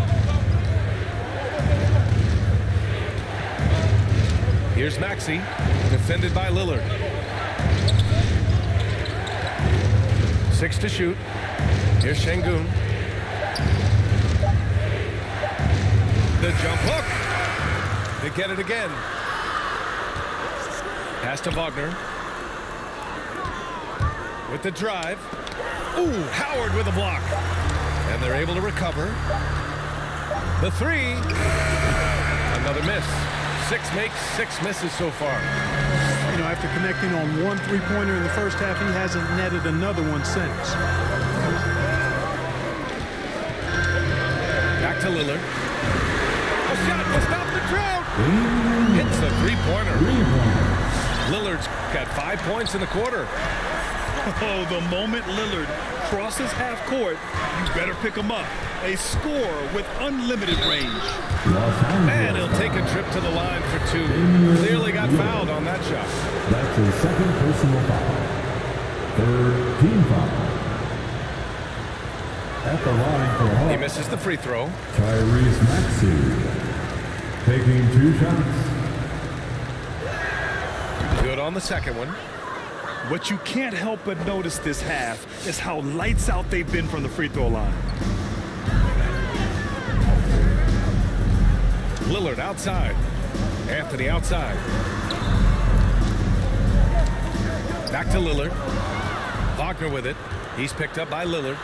Here's Maxey, defended by Lillard. 6 to shoot. Here's Şengün. The jump hook. They get it again. Pass to Wagner. With the drive. Ooh, Howard with a block. And they're able to recover. The three. Another miss. 6 makes, 6 misses so far. You know, after connecting on one three-pointer in the first half, he hasn't netted another one since. Back to Lillard. A shot to stop the drought. Hits the three-pointer. Lillard's got 5 points in the quarter. Oh, the moment Lillard crosses half court, you better pick him up. A score with unlimited range. And he'll take a trip to the line for 2. Clearly got fouled on that shot. That's his second personal foul. Third team foul. At the line for Hawks. He misses the free throw. Tyrese Maxey taking 2 shots. Good on the second one. What you can't help but notice this half is how lights out they've been from the free throw line. Lillard outside. Anthony outside. Back to Lillard. Wagner with it. He's picked up by Lillard.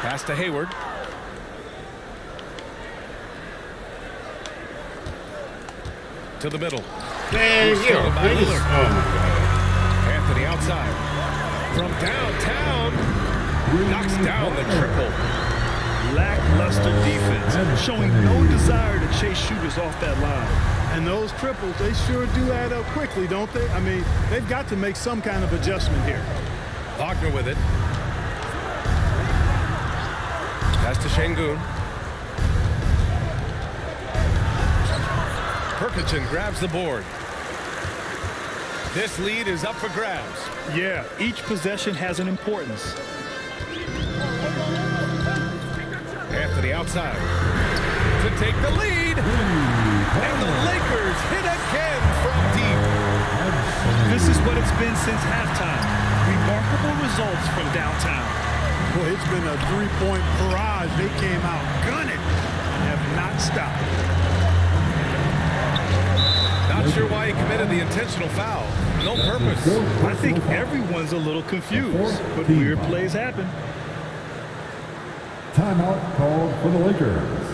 Pass to Hayward. To the middle. Man, you know, By they just, Lillard. oh my God. Anthony outside. From downtown. Knocks down the triple. Lackluster defense, showing no desire to chase shooters off that line. And those triples, they sure do add up quickly, don't they? I mean, they've got to make some kind of adjustment here. Wagner with it. Pass to Şengün. Perkichin grabs the board. This lead is up for grabs. Yeah, each possession has an importance. Anthony outside to take the lead. And the Lakers hit again from deep. This is what it's been since halftime. Remarkable results from downtown. Boy, it's been a three-point barrage. They came out gunning and have not stopped. Not sure why he committed the intentional foul. No purpose. I think everyone's a little confused, but weird plays happen. Timeout called for the Lakers.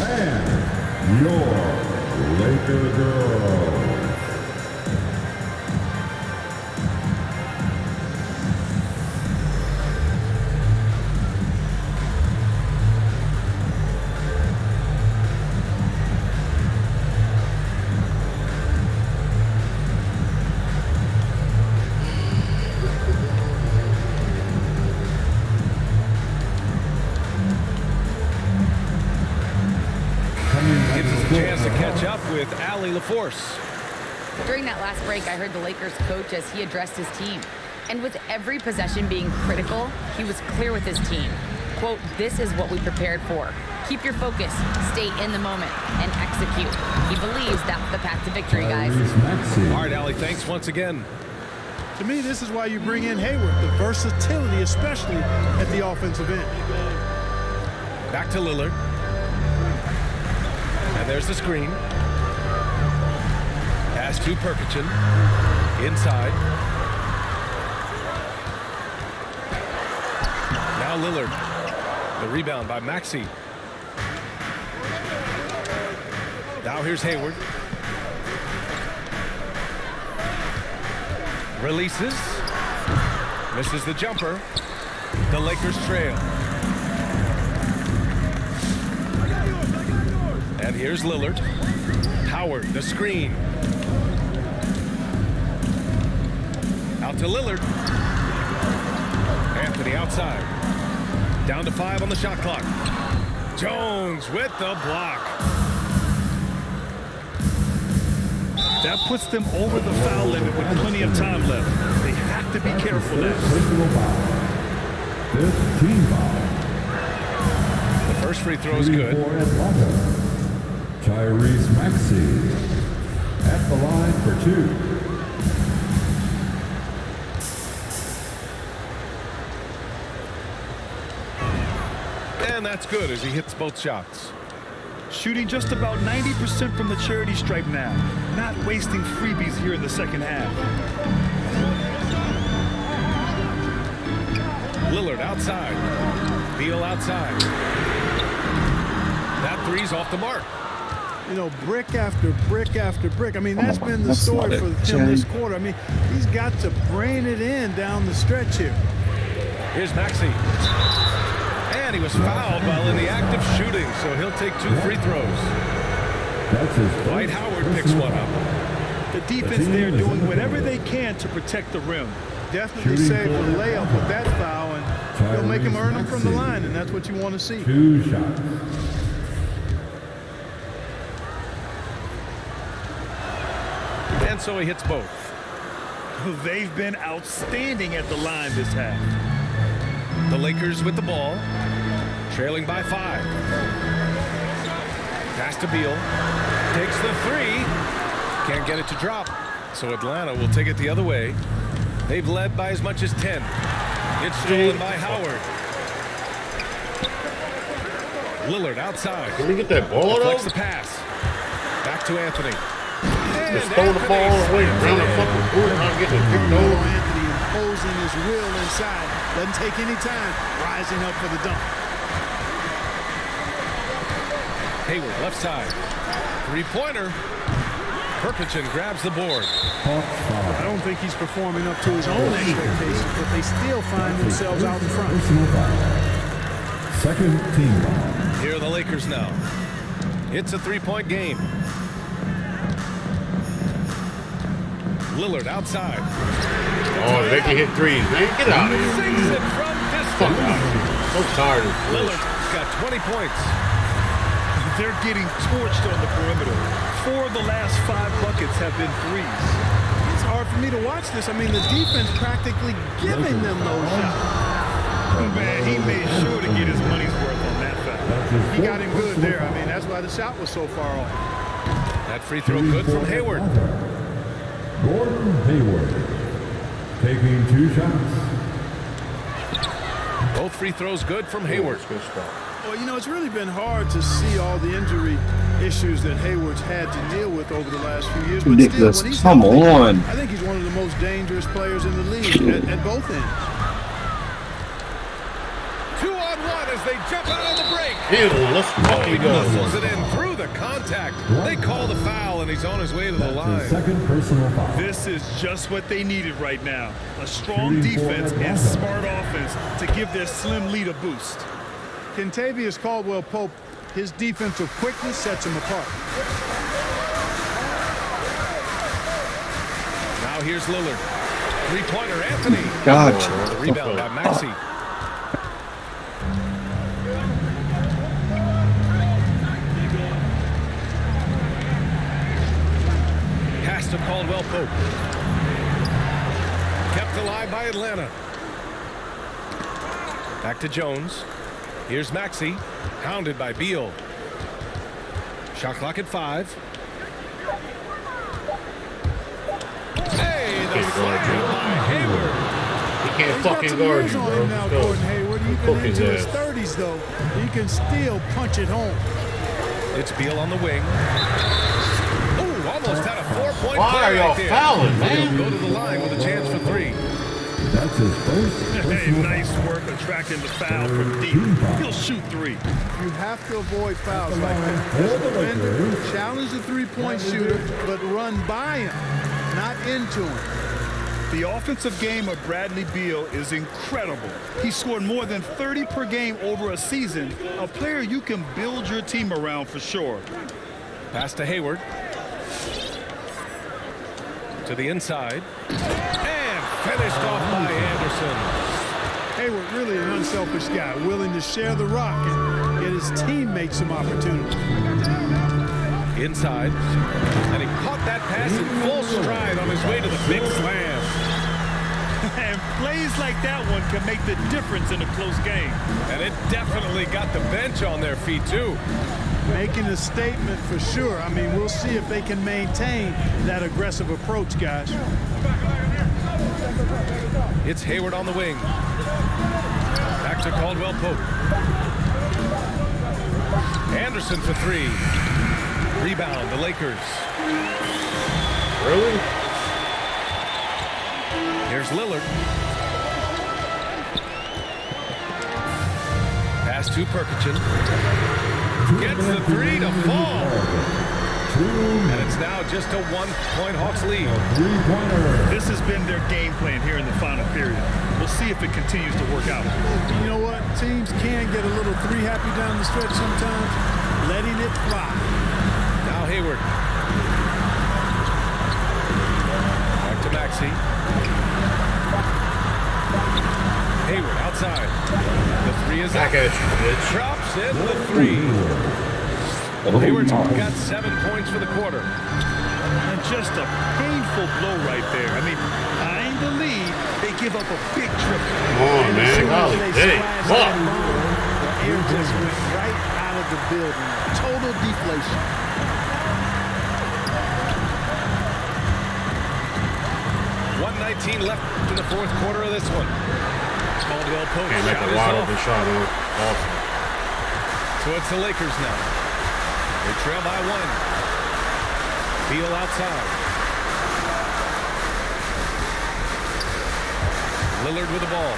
And your Laker girls. Chance to catch up with Allie LaForce. During that last break, I heard the Lakers coach as he addressed his team. And with every possession being critical, he was clear with his team. Quote, "This is what we prepared for. Keep your focus, stay in the moment, and execute." He believes that's the path to victory, guys. All right, Allie, thanks once again. To me, this is why you bring in Hayward, the versatility, especially at the offensive end. Back to Lillard. And there's the screen. Pass to Perkichin. Inside. Now Lillard. The rebound by Maxey. Now here's Hayward. Releases. Misses the jumper. The Lakers trail. And here's Lillard. Howard, the screen. Out to Lillard. Anthony outside. Down to 5 on the shot clock. Jones with the block. That puts them over the foul limit with plenty of time left. They have to be careful now. Fifth team foul. The First free throw is good. For Atlanta, Tyrese Maxey at the line for 2. And that's good as he hits both shots. Shooting just about 90% from the charity stripe now. Not wasting freebies here in the second half. Lillard outside. Beal outside. That three's off the mark. You know, brick after brick after brick. I mean, that's been the That's story not for it, him this Jay. quarter. I mean, he's got to brain it in down the stretch here. Here's Maxey. And he was fouled while in the act of shooting, so he'll take 2 free throws. That's his Dwight first Howard picks one up. The defense there doing whatever they can to protect the rim. Definitely Shooting saved for the layup with that foul, and he'll make him earn them from the line, and that's what you want to see. 2 shots. And so he hits both. They've been outstanding at the line this half. The Lakers with the ball, trailing by 5. Pass to Beal. Takes the 3. Can't get it to drop. So Atlanta will take it the other way. They've led by as much as 10. It's stolen by Howard. Lillard outside. Can we get that ball Deflects though? the pass. Back to Anthony. Just throw the ball away around the fucking court. I'm getting it picked Carmelo over. Anthony imposing his will inside. Doesn't take any time. Rising up for the dunk. Hayward left side. 3-pointer. Perkins grabs the board. I don't think he's performing up to his own expectations, but they still find themselves out in front. Personal foul. Second team foul. Here are the Lakers now. It's a 3-point game. Lillard outside. Oh, they can hit threes, man. Get out of here. Sinks it from Fuck distance. out of here. So tired of this. Lillard's got 20 points. They're getting torched on the perimeter. 4 of the last 5 buckets have been threes. It's hard for me to watch this. I mean, the defense practically giving them those shots. Oh, man, he made sure to get his money's worth on that foul. He got him good there. I mean, that's why the shot was so far off. That free throw good from Hayward. Gordon Hayward taking 2 shots. Both free throws good from Hayward. Well, you know, it's really been hard to see all the injury issues that Hayward's had to deal with over the last few years. But Ridiculous. still, when he's Come healthy, on. I think he's one of the most dangerous players in the league at both ends. 2-on-1 as they jump out on the break. Ew, let's He fucking go. muscles it in through the contact. They call the foul, and he's on his way to the That's his line. second personal foul. This is just what they needed right now. A strong defense and smart offense to give their slim lead a boost. Kentavious Caldwell-Pope, his defensive quickness sets him apart. Now here's Lillard. 3-pointer, Anthony. Gotcha. Rebound by Maxey. Pass to Caldwell-Pope. Kept alive by Atlanta. Back to Jones. Here's Maxey. Hounded by Beal. Shot clock at 5. Hey, the Can't guard slam him. by Hayward. He can't He's got fucking some guard years you, on bro. him now, Let's go. Gordon Hayward. Even Cook his into his ass. 30s, though, he can still punch it home. It's Beal on the wing. Ooh, almost had a 4-point Why play are y'all right there. fouling, man? He'll go to the line with a chance for 3. That's his first Hey, personal nice foul. work attracting the foul from deep. He'll shoot 3. You have to avoid fouls like that. As a defender, challenge the three-point shooter, but run by him, not into him. The offensive game of Bradley Beal is incredible. He scored more than 30 per game over a season, a player you can build your team around for sure. Pass to Hayward. To the inside. And finished off by Anderson. Hayward really an unselfish guy, willing to share the rock and get his teammates some opportunity. Inside. And he caught that pass in full stride on his way to the big slam. And plays like that one can make the difference in a close game. And it definitely got the bench on their feet, too. Making a statement for sure. I mean, we'll see if they can maintain that aggressive approach, guys. It's Hayward on the wing. Back to Caldwell Pope. Anderson for three. Rebound, the Lakers. Really? Here's Lillard. Pass to Perkichin. Gets the three to fall. And it's now just a 1-point Hawks lead. This has been their game plan here in the final period. We'll see if it continues to work out. You know what? Teams can get a little three-happy down the stretch sometimes. Letting it fly. Now Hayward. Back to Maxey. Hayward outside. The three is Back up. at you, bitch. Drops in the three. Hayward's got 7 points for the quarter. And just a painful blow right there. I mean, behind the lead, they give up a big triple. Come on, man. Golly, hey, fuck. The air just went right out of the building. Total deflation. .119 left in the fourth quarter of this one. Caldwell Pope. Can't make a lot of the shot off. So it's the Lakers now. They trail by one. Beal outside. Lillard with the ball.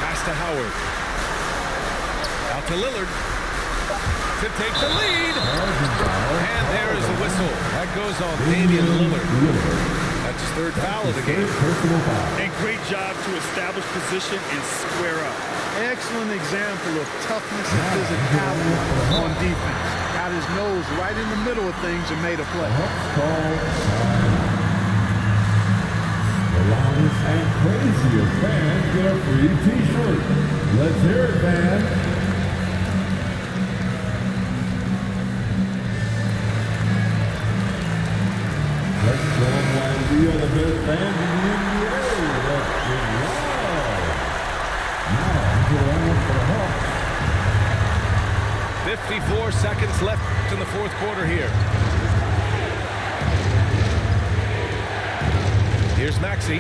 Pass to Howard. Out to Lillard. To take the lead. And there is a whistle. That goes on Damian Lillard. That's his third foul of the game. And great job to establish position and square up. Excellent example of toughness and physicality on defense. Got his nose right in the middle of things and made a play. The loudest and craziest fans get a free t-shirt. Let's hear it, man. Let's show them why we are the best fans in the NBA. Let's get loud. Now, go on for the Hawks. 54 seconds left in the fourth quarter here. Here's Maxey.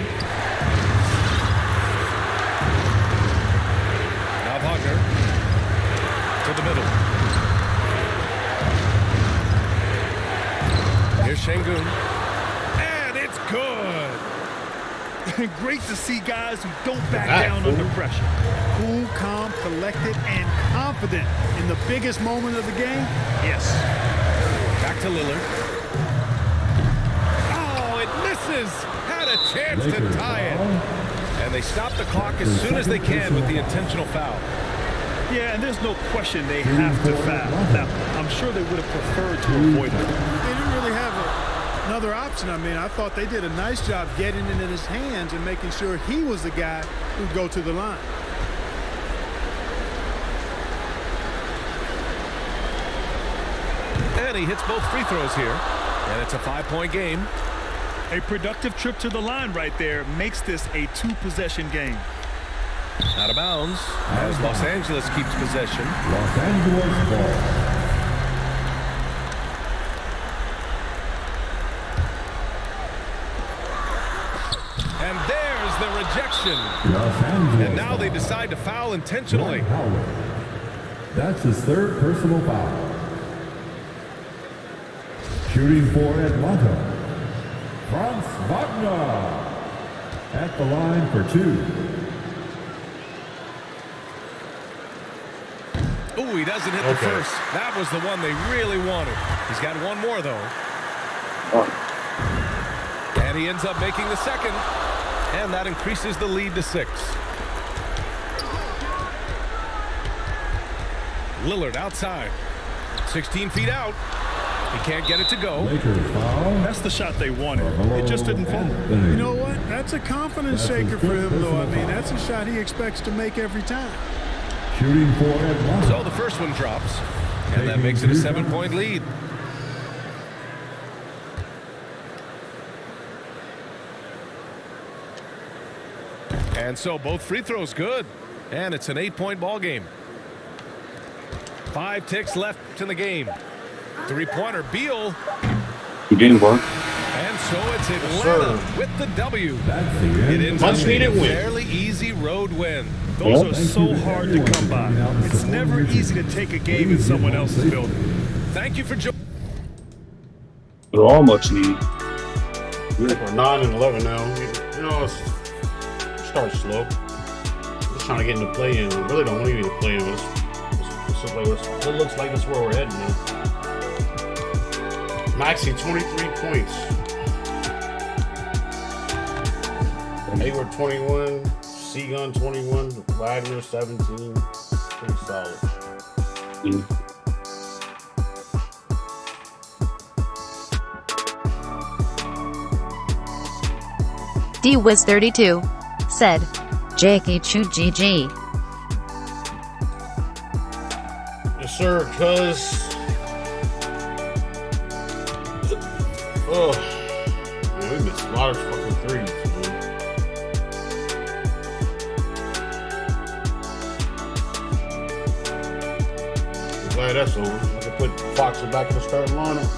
Now Wagner to the middle. Here's Şengün. And it's good. Great to see guys who don't back down under pressure. Cool, calm, collected, and confident in the biggest moment of the game? Yes. Back to Lillard. Oh, it misses. Had a chance to tie it. And they stop the clock as soon as they can with the intentional foul. Yeah, and there's no question they have to foul. Now, I'm sure they would have preferred to avoid it. They didn't really have another option. I mean, I thought they did a nice job getting it in his hands and making sure he was the guy who'd go to the line. And he hits both free throws here. And it's a 5-point game. A productive trip to the line right there makes this a 2-possession game. Out of bounds as Los Angeles keeps possession. Los Angeles ball. And there's the rejection. Los Angeles And now they decide to foul intentionally. Howard. That's his third personal foul. Shooting for Atlanta, Franz Wagner at the line for 2. Oh, he doesn't hit the first. That was the one they really wanted. He's got one more, though. And he ends up making the second. And that increases the lead to 6. Lillard outside. 16 feet out. He can't get it to go. That's the shot they wanted. It just didn't fall. You know what? That's a confidence shaker for him, though. I mean, that's a shot he expects to make every time. Shooting for Atlanta. So the first one drops. And that makes it a 7-point lead. And so both free throws good. And it's an 8-point ball game. 5 ticks left in the game. 3-pointer, Beal. Good game, Bart. And so it's Atlanta with the W. It ends up Much being a needed win. fairly easy road win. Those are so hard to come by. It's never easy to take a game in someone else's building. Thank you for joining. They're all much needed. We're 9-11 now. You know, it's start slow. Just trying to get into play-in. We really don't need to play in. It looks like that's where we're heading now. Maxey, 23 points. Hayward, 21. Seagun, 21. Wagner, 17. Pretty solid. D-Wiz32 said, Jakey Chu GG. Yes, sir, cuz. Oh, man, we missed a lot of fucking threes, man. I'm glad that's over. I can put Foxer back in the starting lineup.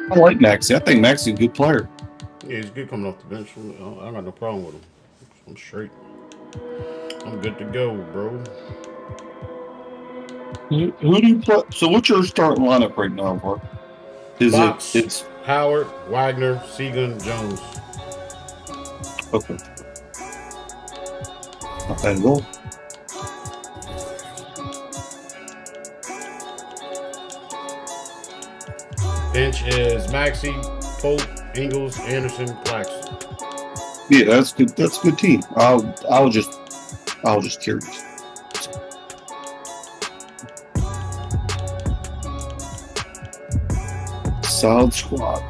I like Maxey. I think Maxey's a good player. Yeah, he's good coming off the bench. I got no problem with him. I'm straight. I'm good to go, bro. Who do you play? So what's your starting lineup right now, Bart? It's Howard, Wagner, Seagun, Jones. okay. Not bad at all. Bench is Maxey, Pope, Ingles, Anderson, Claxton. Yeah, that's good. That's a good team. I was just curious. Solid squad.